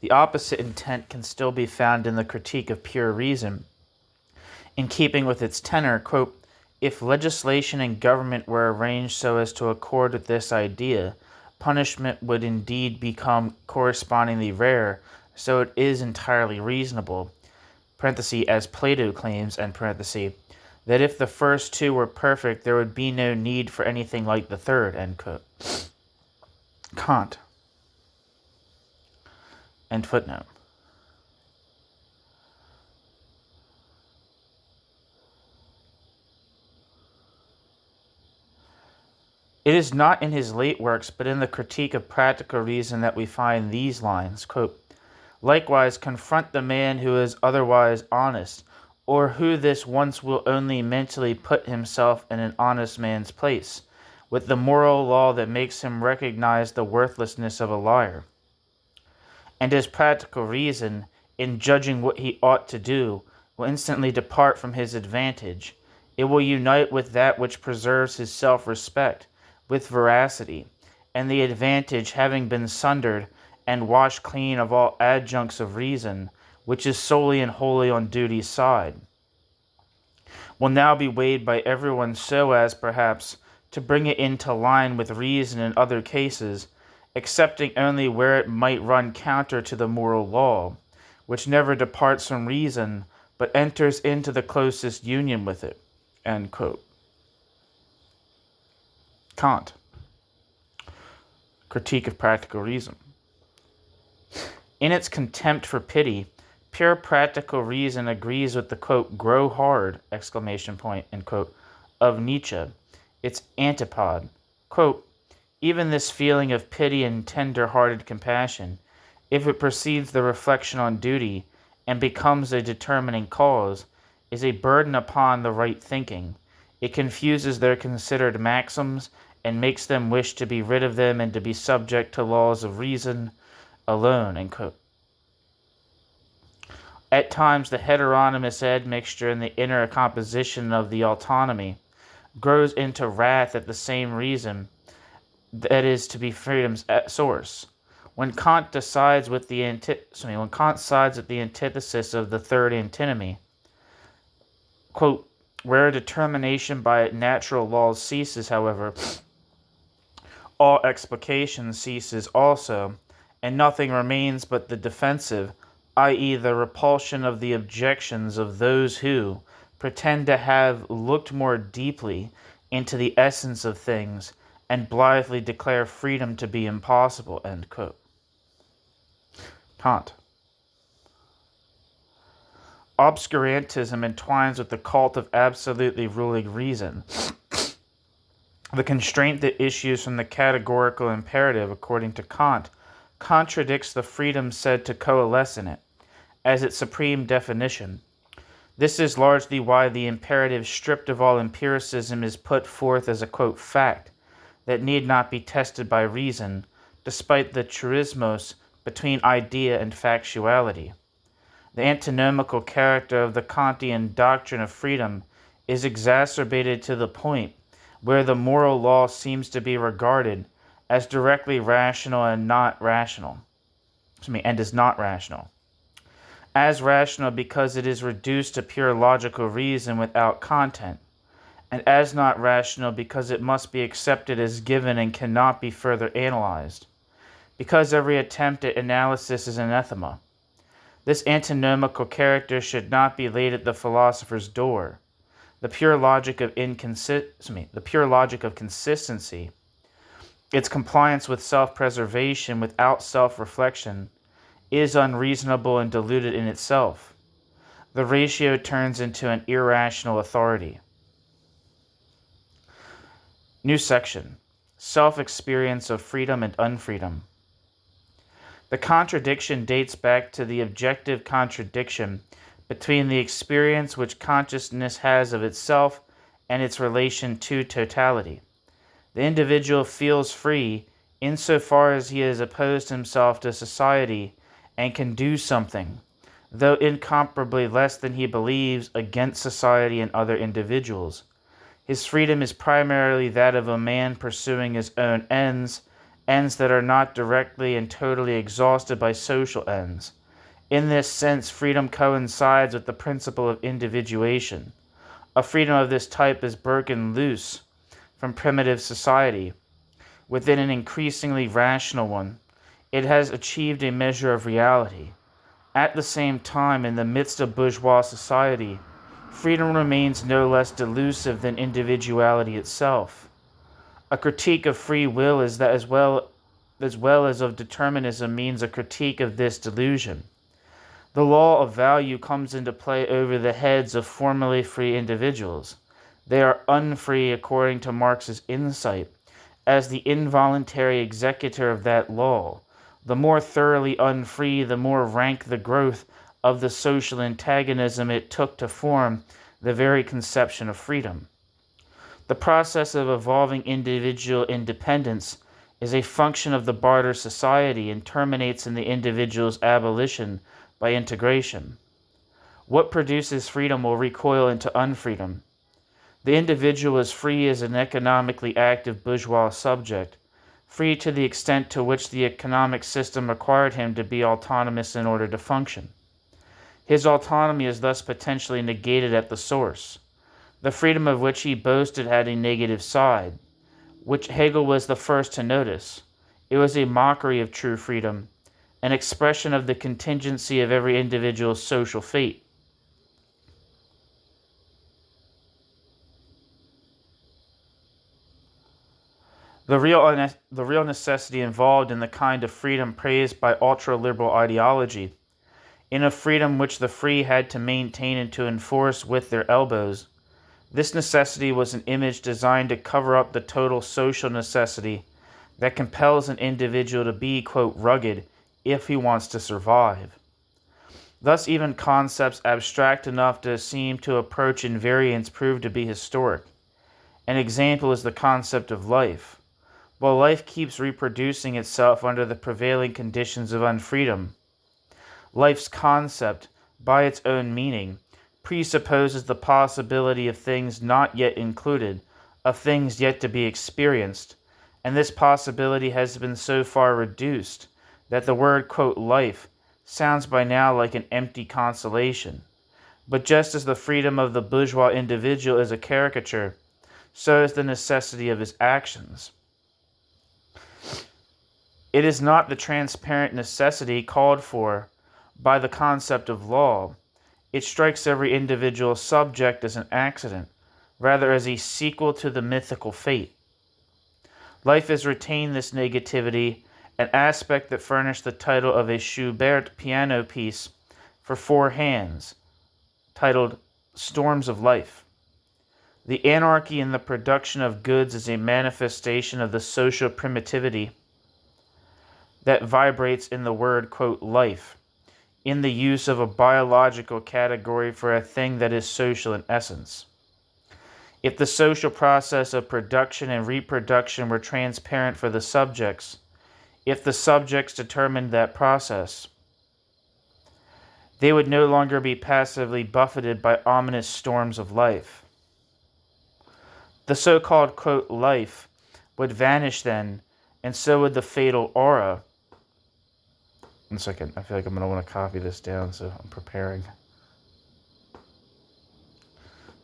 The opposite intent can still be found in the Critique of Pure Reason. In keeping with its tenor, quote, if legislation and government were arranged so as to accord with this idea, punishment would indeed become correspondingly rare, so it is entirely reasonable, as Plato claims, that if the first two were perfect, there would be no need for anything like the third, end quote. Kant. End footnote. It is not in his late works, but in the Critique of Practical Reason that we find these lines, quote, likewise confront the man who is otherwise honest, or who this once will only mentally put himself in an honest man's place, with the moral law that makes him recognize the worthlessness of a liar. And his practical reason, in judging what he ought to do, will instantly depart from his advantage. It will unite with that which preserves his self-respect, with veracity, and the advantage, having been sundered and washed clean of all adjuncts of reason, which is solely and wholly on duty's side, will now be weighed by everyone so as, perhaps, to bring it into line with reason in other cases, excepting only where it might run counter to the moral law, which never departs from reason, but enters into the closest union with it. End quote. Kant. Critique of Practical Reason. In its contempt for pity, pure practical reason agrees with the, quote, grow hard, end quote, of Nietzsche, its antipode. Quote, even this feeling of pity and tender-hearted compassion, if it precedes the reflection on duty and becomes a determining cause, is a burden upon the right thinking. It confuses their considered maxims and makes them wish to be rid of them and to be subject to laws of reason alone, end quote. At times, the heteronymous admixture in the inner composition of the autonomy grows into wrath at the same reason that is to be freedom's source. When Kant sides with the antithesis of the third antinomy, quote, where determination by natural laws ceases, however, all explication ceases also, and nothing remains but the defensive, i.e., the repulsion of the objections of those who pretend to have looked more deeply into the essence of things and blithely declare freedom to be impossible. End quote. Kant. Obscurantism entwines with the cult of absolutely ruling reason. The constraint that issues from the categorical imperative, according to Kant, contradicts the freedom said to coalesce in it, as its supreme definition. This is largely why the imperative stripped of all empiricism is put forth as a, quote, fact that need not be tested by reason, despite the truismos between idea and factuality. The antinomical character of the Kantian doctrine of freedom is exacerbated to the point where the moral law seems to be regarded as directly rational and not rational. And is not rational. As rational because it is reduced to pure logical reason without content, and as not rational because it must be accepted as given and cannot be further analyzed, because every attempt at analysis is anathema. This antinomical character should not be laid at the philosopher's door. The pure logic of consistency, its compliance with self-preservation without self-reflection, is unreasonable and deluded in itself. The ratio turns into an irrational authority. New section: self-experience of freedom and unfreedom. The contradiction dates back to the objective contradiction between the experience which consciousness has of itself and its relation to totality. The individual feels free insofar as he has opposed himself to society and can do something, though incomparably less than he believes, against society and other individuals. His freedom is primarily that of a man pursuing his own ends that are not directly and totally exhausted by social ends. In this sense, freedom coincides with the principle of individuation. A freedom of this type is broken loose from primitive society within an increasingly rational one. It has achieved a measure of reality. At the same time, in the midst of bourgeois society, freedom remains no less delusive than individuality itself. A critique of free will is that as well as of determinism means a critique of this delusion. The law of value comes into play over the heads of formerly free individuals. They are unfree according to Marx's insight, as the involuntary executor of that law. The more thoroughly unfree, the more rank the growth of the social antagonism it took to form the very conception of freedom. The process of evolving individual independence is a function of the barter society and terminates in the individual's abolition by integration. What produces freedom will recoil into unfreedom. The individual is free as an economically active bourgeois subject, free to the extent to which the economic system required him to be autonomous in order to function. His autonomy is thus potentially negated at the source. The freedom of which he boasted had a negative side, which Hegel was the first to notice. It was a mockery of true freedom, an expression of the contingency of every individual's social fate. The real necessity involved in the kind of freedom praised by ultra-liberal ideology, in a freedom which the free had to maintain and to enforce with their elbows. This necessity was an image designed to cover up the total social necessity that compels an individual to be, quote, rugged if he wants to survive. Thus, even concepts abstract enough to seem to approach invariance prove to be historic. An example is the concept of life. While life keeps reproducing itself under the prevailing conditions of unfreedom, life's concept, by its own meaning, presupposes the possibility of things not yet included, of things yet to be experienced, and this possibility has been so far reduced that the word, quote, life sounds by now like an empty consolation. But just as the freedom of the bourgeois individual is a caricature, so is the necessity of his actions. It is not the transparent necessity called for by the concept of law. It strikes every individual subject as an accident, rather as a sequel to the mythical fate. Life has retained this negativity, an aspect that furnished the title of a Schubert piano piece for 4 hands, titled Storms of Life. The anarchy in the production of goods is a manifestation of the social primitivity that vibrates in the word, quote, life, in the use of a biological category for a thing that is social in essence. If the social process of production and reproduction were transparent for the subjects, if the subjects determined that process, they would no longer be passively buffeted by ominous storms of life. The so-called, quote, life would vanish then, and so would the fatal aura. 1 second, I feel like I'm going to want to copy this down, so I'm preparing.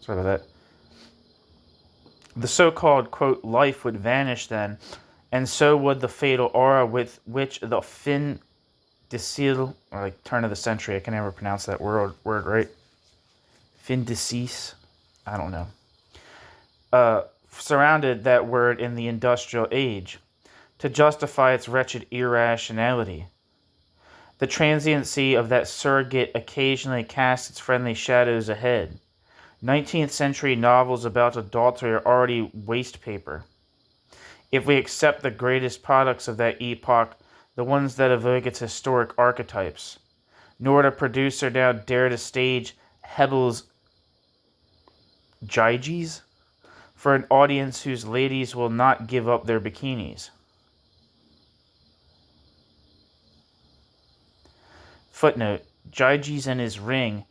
Sorry about that. The so-called, quote, life would vanish then, and so would the fatal aura with which the fin de siècle, or like turn of the century, I can never pronounce that word right. Fin de siècle, I don't know. Surrounded that word in the industrial age, to justify its wretched irrationality. The transiency of that surrogate occasionally casts its friendly shadows ahead. 19th century novels about adultery are already waste paper. If we accept the greatest products of that epoch, the ones that evoke its historic archetypes, nor would a producer now dare to stage Hebel's Gyges for an audience whose ladies will not give up their bikinis. Footnote, Gyges and His Ring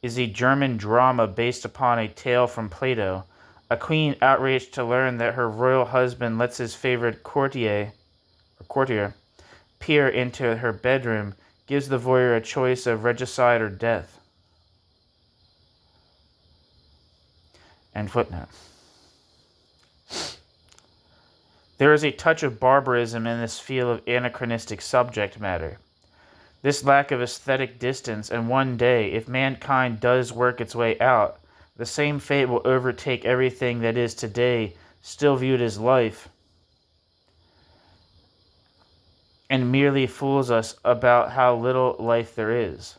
is a German drama based upon a tale from Plato. A queen outraged to learn that her royal husband lets his favorite courtier peer into her bedroom gives the voyeur a choice of regicide or death. End footnote. There is a touch of barbarism in this field of anachronistic subject matter. This lack of aesthetic distance, and one day, if mankind does work its way out, the same fate will overtake everything that is today still viewed as life, and merely fools us about how little life there is.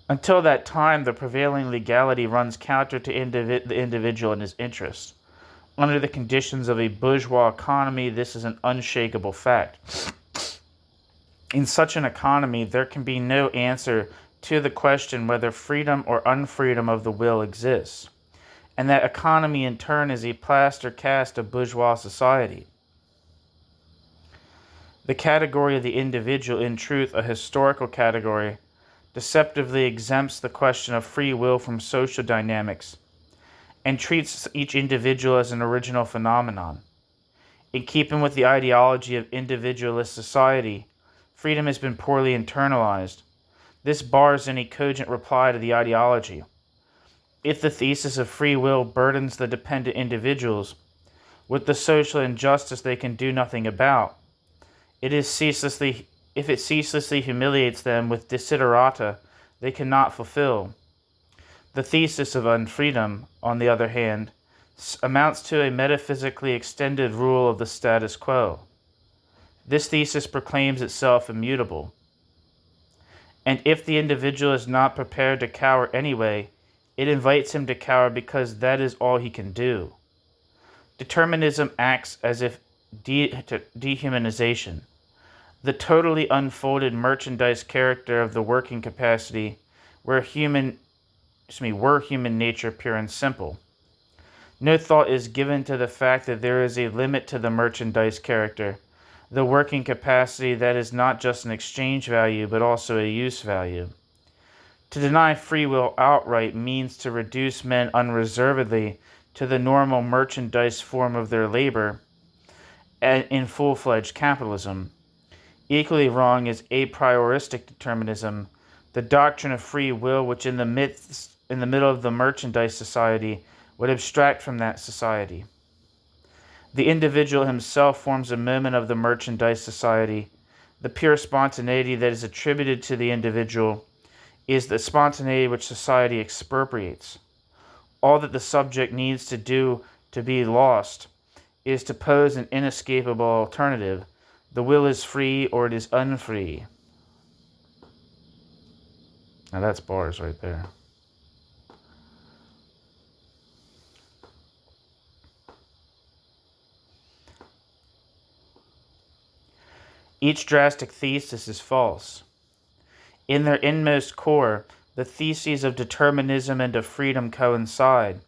Until that time, the prevailing legality runs counter to the individual and his interests. Under the conditions of a bourgeois economy, this is an unshakable fact. In such an economy, there can be no answer to the question whether freedom or unfreedom of the will exists, and that economy in turn is a plaster cast of bourgeois society. The category of the individual, in truth a historical category, deceptively exempts the question of free will from social dynamics and treats each individual as an original phenomenon. In keeping with the ideology of individualist society, freedom has been poorly internalized. This bars any cogent reply to the ideology. If the thesis of free will burdens the dependent individuals with the social injustice they can do nothing about, if it ceaselessly humiliates them with desiderata they cannot fulfill. The thesis of unfreedom, on the other hand, amounts to a metaphysically extended rule of the status quo. This thesis proclaims itself immutable. And if the individual is not prepared to cower anyway, it invites him to cower because that is all he can do. Determinism acts as if dehumanization. The totally unfolded merchandise character of the working capacity were human nature pure and simple. No thought is given to the fact that there is a limit to the merchandise character, the working capacity that is not just an exchange value but also a use value. To deny free will outright means to reduce men unreservedly to the normal merchandise form of their labor in full-fledged capitalism. Equally wrong is a prioristic determinism, the doctrine of free will which in the middle of the merchandise society would abstract from that society. The individual himself forms a moment of the merchandise society. The pure spontaneity that is attributed to the individual is the spontaneity which society expropriates. All that the subject needs to do to be lost is to pose an inescapable alternative. The will is free or it is unfree. Now that's bars right there. Each drastic thesis is false. In their inmost core, the theses of determinism and of freedom coincide.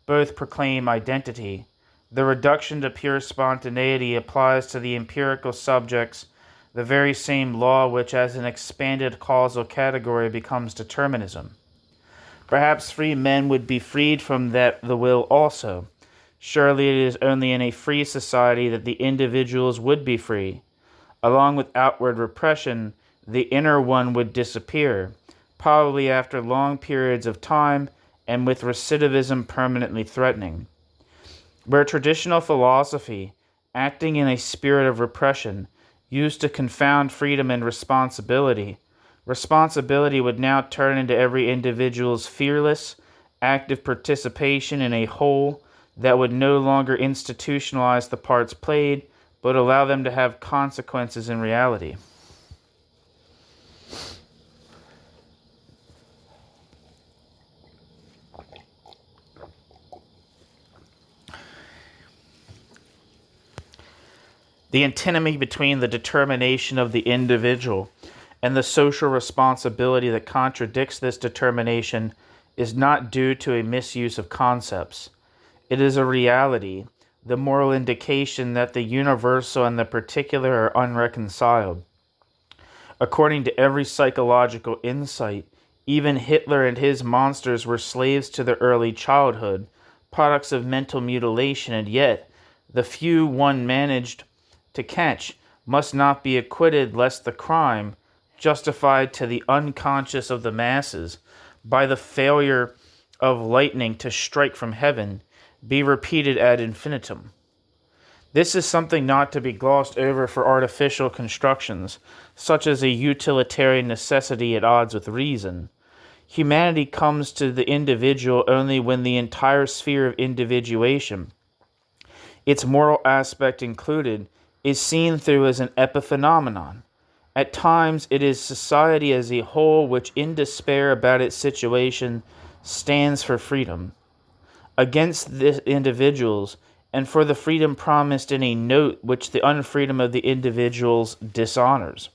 Both proclaim identity. The reduction to pure spontaneity applies to the empirical subjects the very same law which as an expanded causal category becomes determinism. Perhaps free men would be freed from the will also. Surely it is only in a free society that the individuals would be free. Along with outward repression, the inner one would disappear, probably after long periods of time and with recidivism permanently threatening. Where traditional philosophy, acting in a spirit of repression, used to confound freedom and responsibility, responsibility would now turn into every individual's fearless, active participation in a whole that would no longer institutionalize the parts played, but allow them to have consequences in reality. The antinomy between the determination of the individual and the social responsibility that contradicts this determination is not due to a misuse of concepts. It is a reality, the moral indication that the universal and the particular are unreconciled. According to every psychological insight, even Hitler and his monsters were slaves to their early childhood, products of mental mutilation, and yet the few one managed to catch must not be acquitted lest the crime, justified to the unconscious of the masses by the failure of lightning to strike from heaven, be repeated ad infinitum. This is something not to be glossed over for artificial constructions, such as a utilitarian necessity at odds with reason. Humanity comes to the individual only when the entire sphere of individuation, its moral aspect included, is seen through as an epiphenomenon. At times it is society as a whole which, in despair about its situation, stands for freedom against the individuals, and for the freedom promised in a note which the unfreedom of the individuals dishonors.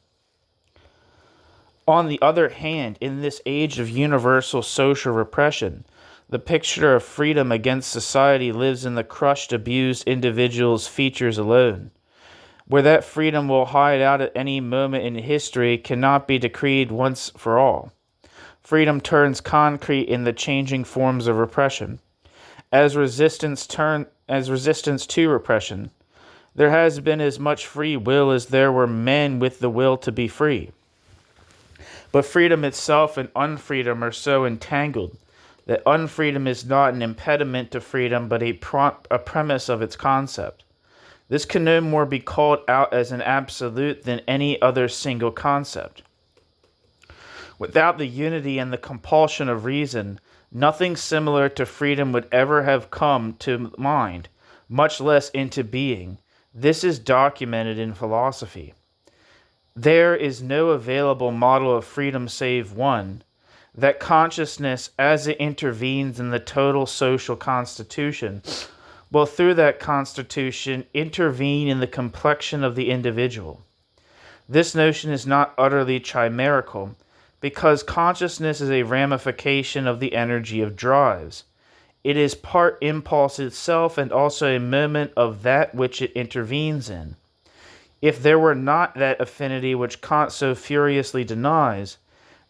On the other hand, in this age of universal social repression, the picture of freedom against society lives in the crushed, abused individual's features alone. Where that freedom will hide out at any moment in history cannot be decreed once for all. Freedom turns concrete in the changing forms of repression. As resistance to repression, there has been as much free will as there were men with the will to be free. But freedom itself and unfreedom are so entangled that unfreedom is not an impediment to freedom but a premise of its concept. This can no more be called out as an absolute than any other single concept. Without the unity and the compulsion of reason, nothing similar to freedom would ever have come to mind, much less into being. This is documented in philosophy. There is no available model of freedom save one, that consciousness, as it intervenes in the total social constitution, will through that constitution intervene in the complexion of the individual. This notion is not utterly chimerical, because consciousness is a ramification of the energy of drives. It is part impulse itself and also a moment of that which it intervenes in. If there were not that affinity which Kant so furiously denies,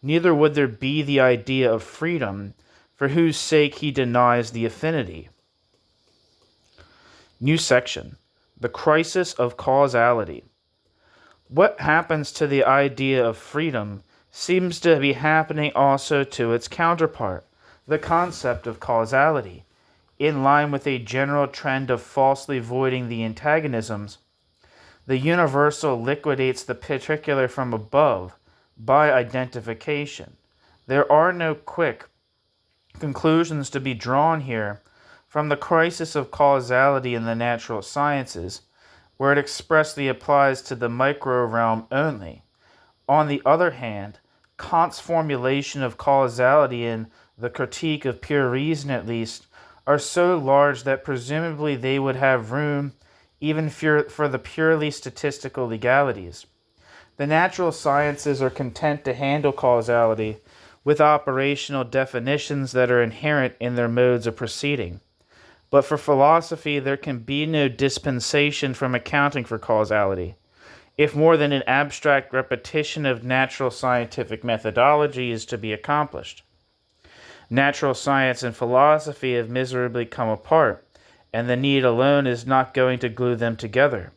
neither would there be the idea of freedom, for whose sake he denies the affinity. New section. The crisis of causality. What happens to the idea of freedom seems to be happening also to its counterpart, the concept of causality, in line with a general trend of falsely voiding the antagonisms. The universal liquidates the particular from above by identification. There are no quick conclusions to be drawn here from the crisis of causality in the natural sciences, where it expressly applies to the micro realm only. On the other hand, Kant's formulation of causality in the Critique of Pure Reason, at least, are so large that presumably they would have room even for the purely statistical legalities. The natural sciences are content to handle causality with operational definitions that are inherent in their modes of proceeding. But for philosophy, there can be no dispensation from accounting for causality, if more than an abstract repetition of natural scientific methodology is to be accomplished. Natural science and philosophy have miserably come apart, and the need alone is not going to glue them together.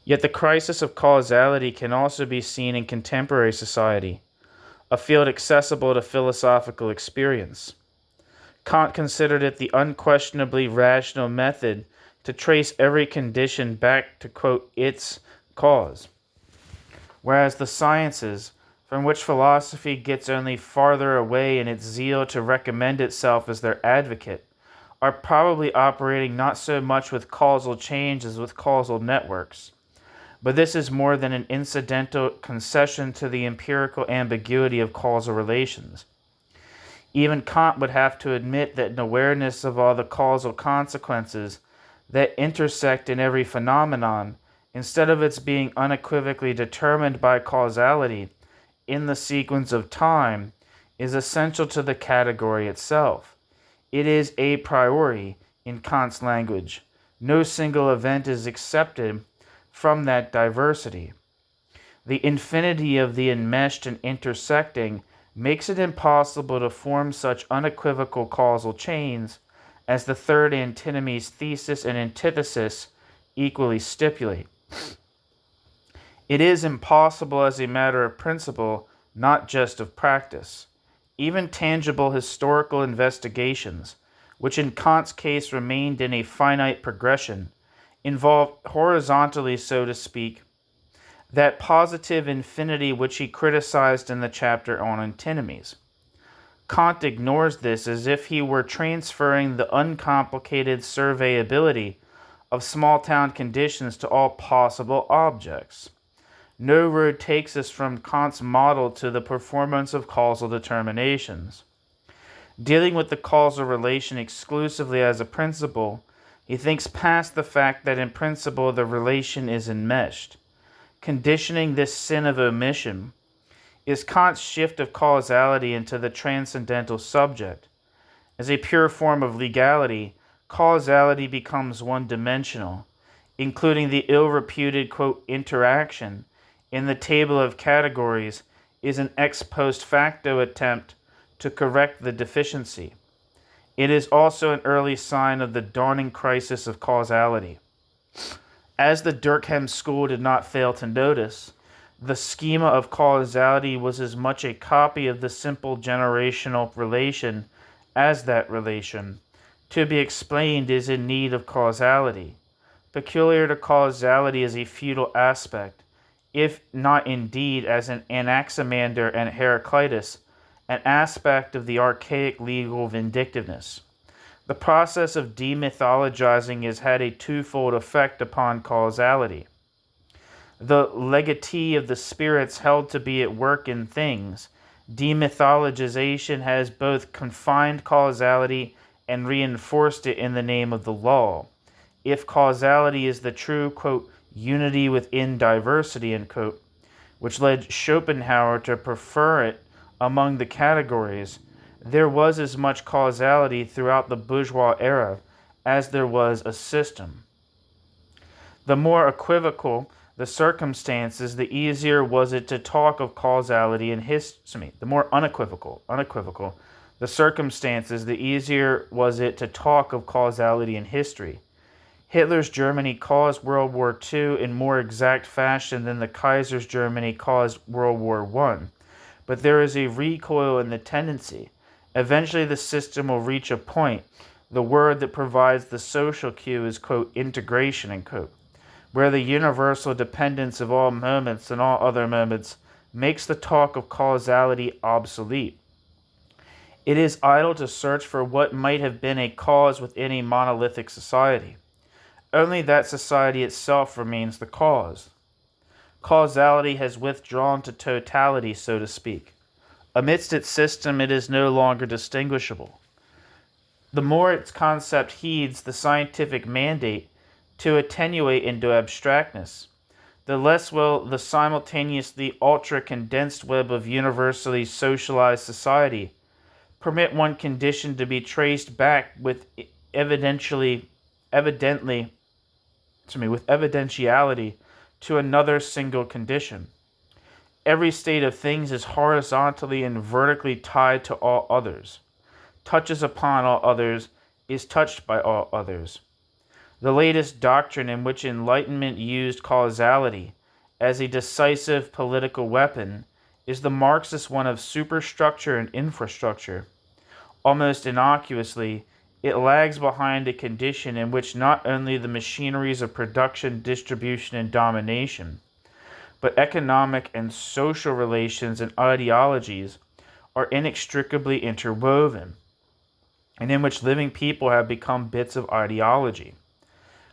Yet the crisis of causality can also be seen in contemporary society, a field accessible to philosophical experience. Kant considered it the unquestionably rational method to trace every condition back to, quote, its cause, whereas the sciences, from which philosophy gets only farther away in its zeal to recommend itself as their advocate, are probably operating not so much with causal change as with causal networks. But this is more than an incidental concession to the empirical ambiguity of causal relations. Even Kant would have to admit that an awareness of all the causal consequences that intersect in every phenomenon, instead of its being unequivocally determined by causality in the sequence of time, is essential to the category itself. It is a priori, in Kant's language. No single event is accepted from that diversity. The infinity of the enmeshed and intersecting makes it impossible to form such unequivocal causal chains as the third antinomies thesis and antithesis equally stipulate. It is impossible as a matter of principle, not just of practice. Even tangible historical investigations, which in Kant's case remained in a finite progression, involve horizontally, so to speak, that positive infinity which he criticized in the chapter on antinomies. Kant ignores this as if he were transferring the uncomplicated surveyability of small-town conditions to all possible objects. No road takes us from Kant's model to the performance of causal determinations. Dealing with the causal relation exclusively as a principle, he thinks past the fact that in principle the relation is enmeshed. Conditioning this sin of omission is Kant's shift of causality into the transcendental subject. As a pure form of legality, causality becomes one-dimensional, including the ill-reputed, quote, interaction in the table of categories is an ex post facto attempt to correct the deficiency. It is also an early sign of the dawning crisis of causality. As the Durkheim school did not fail to notice, the schema of causality was as much a copy of the simple generational relation as that relation, to be explained, is in need of causality. Peculiar to causality is a feudal aspect, if not indeed as in Anaximander and Heraclitus, an aspect of the archaic legal vindictiveness. The process of demythologizing has had a twofold effect upon causality. The legatee of the spirits held to be at work in things, demythologization has both confined causality and reinforced it in the name of the law. If causality is the true, quote, unity within diversity, end quote, which led Schopenhauer to prefer it among the categories, There was as much causality throughout the bourgeois era as there was a system. The more equivocal the circumstances, the easier was it to talk of causality in history. The more unequivocal the circumstances, the easier was it to talk of causality in history. Hitler's Germany caused World War II in more exact fashion than the Kaiser's Germany caused World War I. But there is a recoil in the tendency. Eventually the system will reach a point. The word that provides the social cue is, quote, integration, end quote, where the universal dependence of all moments and all other moments makes the talk of causality obsolete. It is idle to search for what might have been a cause within a monolithic society. Only that society itself remains the cause. Causality has withdrawn to totality, so to speak. Amidst its system, it is no longer distinguishable. The more its concept heeds the scientific mandate to attenuate into abstractness, the less will the simultaneously ultra-condensed web of universally socialized society permit one condition to be traced back with evidentiality to another single condition. Every state of things is horizontally and vertically tied to all others, touches upon all others, is touched by all others. The latest doctrine in which Enlightenment used causality as a decisive political weapon is the Marxist one of superstructure and infrastructure. Almost innocuously, it lags behind a condition in which not only the machineries of production, distribution, and domination, but economic and social relations and ideologies are inextricably interwoven, and in which living people have become bits of ideology,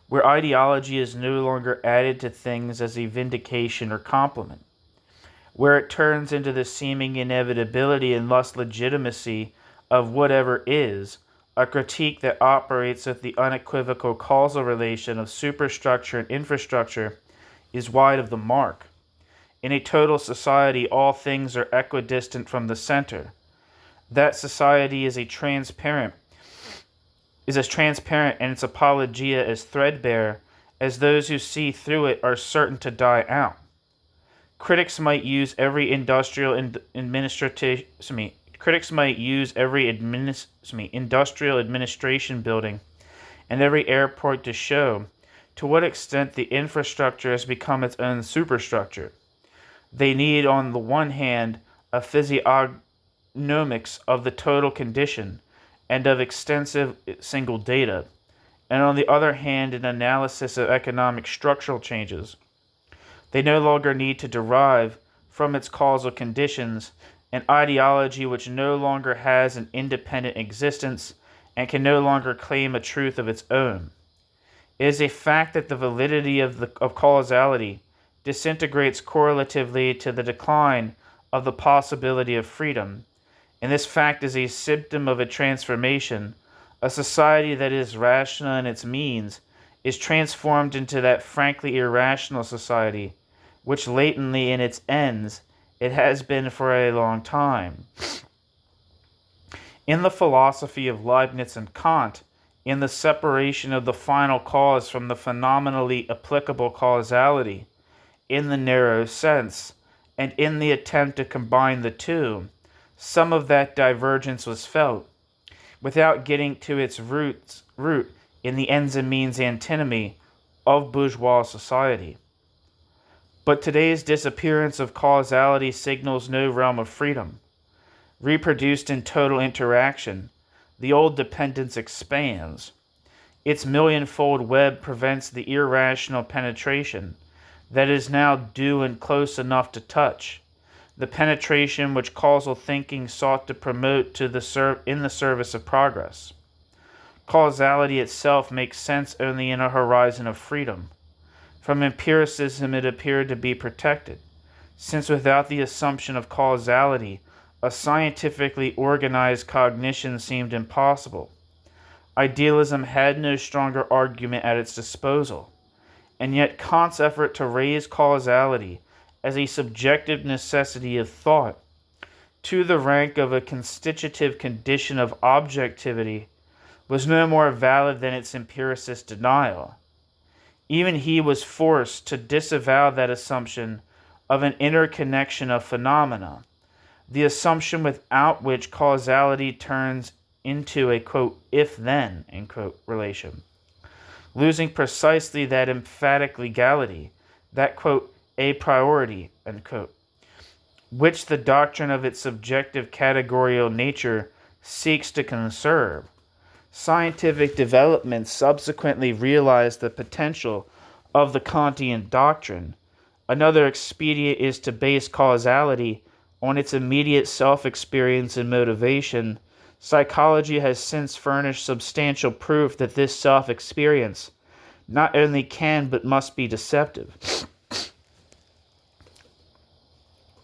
where ideology is no longer added to things as a vindication or complement, where it turns into the seeming inevitability and thus legitimacy of whatever is, a critique that operates with the unequivocal causal relation of superstructure and infrastructure is wide of the mark. In a total society, all things are equidistant from the center. That society is as transparent and its apologia as threadbare as those who see through it are certain to die out. Critics might use every industrial administration building and every airport to show to what extent the infrastructure has become its own superstructure. They need, on the one hand, a physiognomics of the total condition and of extensive single data, and on the other hand, an analysis of economic structural changes. They no longer need to derive from its causal conditions an ideology which no longer has an independent existence and can no longer claim a truth of its own. It is a fact that the validity of causality disintegrates correlatively to the decline of the possibility of freedom, and this fact is a symptom of a transformation. A society that is rational in its means is transformed into that frankly irrational society, which latently in its ends it has been for a long time. In the philosophy of Leibniz and Kant, in the separation of the final cause from the phenomenally applicable causality, in the narrow sense, and in the attempt to combine the two, some of that divergence was felt, without getting to its root in the ends and means antinomy of bourgeois society. But today's disappearance of causality signals no realm of freedom. Reproduced in total interaction, the old dependence expands. Its millionfold web prevents the irrational penetration that is now due and close enough to touch, the penetration which causal thinking sought to promote in the service of progress. Causality itself makes sense only in a horizon of freedom. From empiricism it appeared to be protected, since without the assumption of causality, a scientifically organized cognition seemed impossible. Idealism had no stronger argument at its disposal, and yet Kant's effort to raise causality as a subjective necessity of thought, to the rank of a constitutive condition of objectivity was no more valid than its empiricist denial. Even he was forced to disavow that assumption of an interconnection of phenomena, the assumption without which causality turns into a, quote, if-then, end quote, relation, losing precisely that emphatic legality, that, quote, a priority, end quote, which the doctrine of its subjective categorical nature seeks to conserve. Scientific development subsequently realized the potential of the Kantian doctrine. Another expedient is to base causality on its immediate self-experience and motivation. Psychology has since furnished substantial proof that this self-experience not only can but must be deceptive.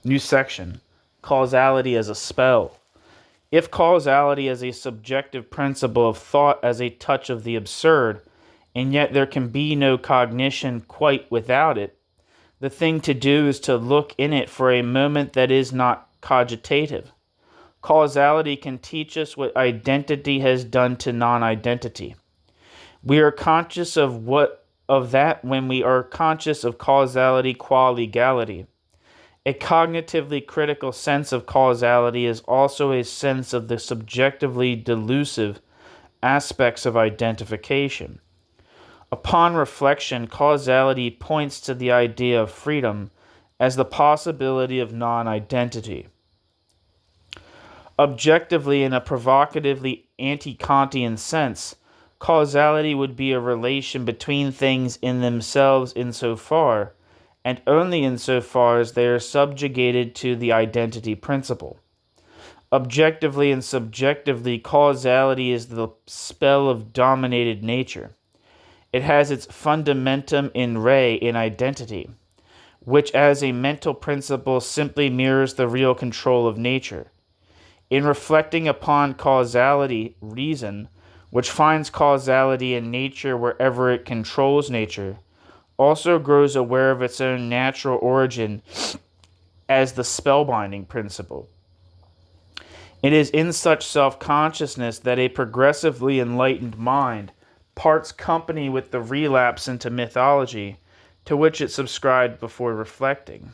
New section. Causality as a spell. If causality is a subjective principle of thought as a touch of the absurd, and yet there can be no cognition quite without it, the thing to do is to look in it for a moment that is not cogitative. Causality can teach us what identity has done to non-identity. We are conscious of that when we are conscious of causality qua legality. A cognitively critical sense of causality is also a sense of the subjectively delusive aspects of identification. Upon reflection, causality points to the idea of freedom as the possibility of non-identity. Objectively, in a provocatively anti-Kantian sense, causality would be a relation between things in themselves insofar, and only insofar as they are subjugated to the identity principle. Objectively and subjectively, causality is the spell of dominated nature. It has its fundamentum in re in identity, which as a mental principle simply mirrors the real control of nature. In reflecting upon causality, reason, which finds causality in nature wherever it controls nature, also grows aware of its own natural origin as the spellbinding principle. It is in such self-consciousness that a progressively enlightened mind parts company with the relapse into mythology to which it subscribed before reflecting.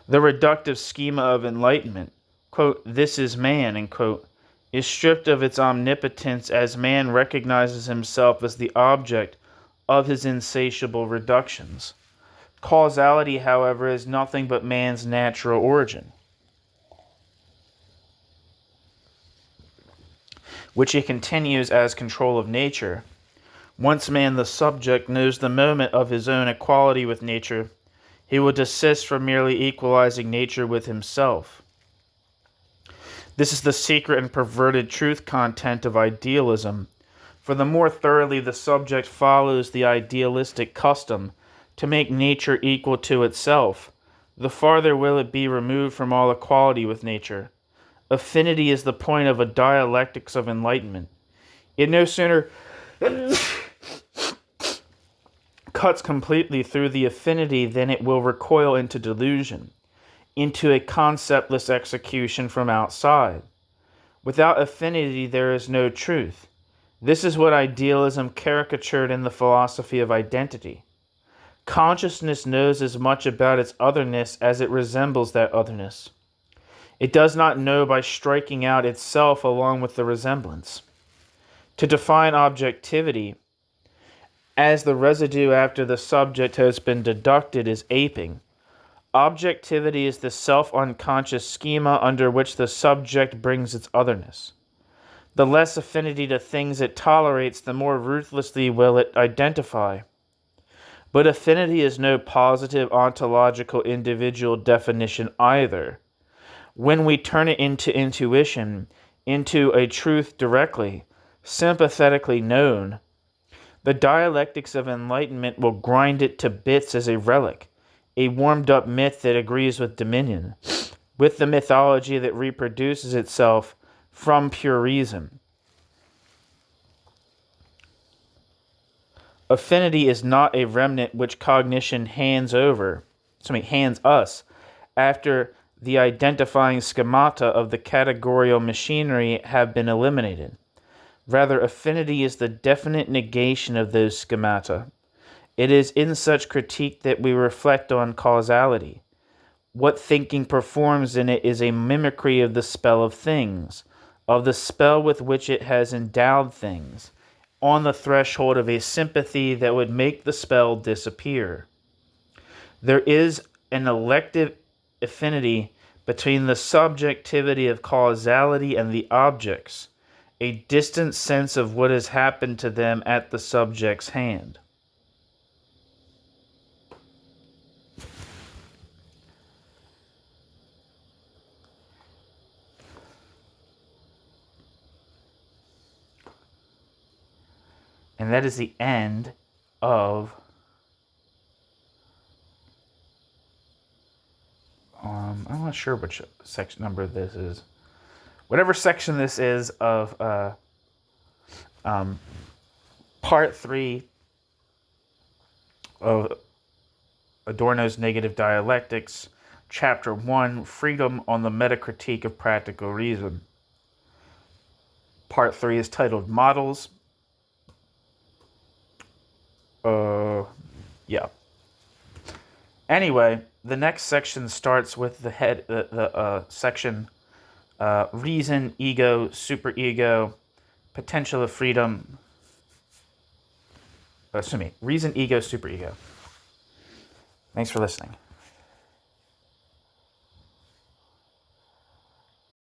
The reductive schema of enlightenment, quote, this is man, end quote, is stripped of its omnipotence as man recognizes himself as the object of his insatiable reductions. Causality, however, is nothing but man's natural origin, which he continues as control of nature. Once man, the subject, knows the moment of his own equality with nature, he will desist from merely equalizing nature with himself. This is the secret and perverted truth content of idealism. For the more thoroughly the subject follows the idealistic custom to make nature equal to itself, the farther will it be removed from all equality with nature. Affinity is the point of a dialectics of enlightenment. It no sooner cuts completely through the affinity than it will recoil into delusion, into a conceptless execution from outside. Without affinity there is no truth. This is what idealism caricatured in the philosophy of identity. Consciousness knows as much about its otherness as it resembles that otherness. It does not know by striking out itself along with the resemblance. To define objectivity as the residue after the subject has been deducted is aping. Objectivity is the self-unconscious schema under which the subject brings its otherness. The less affinity to things it tolerates, the more ruthlessly will it identify. But affinity is no positive ontological individual definition either. When we turn it into intuition, into a truth directly, sympathetically known, the dialectics of enlightenment will grind it to bits as a relic, a warmed-up myth that agrees with dominion, with the mythology that reproduces itself from pure reason. Affinity is not a remnant which cognition hands us after the identifying schemata of the categorical machinery have been eliminated. Rather, affinity is the definite negation of those schemata. It is in such critique that we reflect on causality. What thinking performs in it is a mimicry of the spell of things, of the spell with which it has endowed things, on the threshold of a sympathy that would make the spell disappear. There is an elective affinity between the subjectivity of causality and the objects, a distant sense of what has happened to them at the subject's hand. And that is the end of I'm not sure which section number this is. Whatever section this is of part 3 of Adorno's Negative Dialectics, chapter 1, Freedom on the Metacritique of Practical Reason. Part 3 is titled Models. Yeah. Anyway, the next section starts with the section Reason, Ego, Superego, Potential of Freedom. Reason, Ego, Superego. Thanks for listening.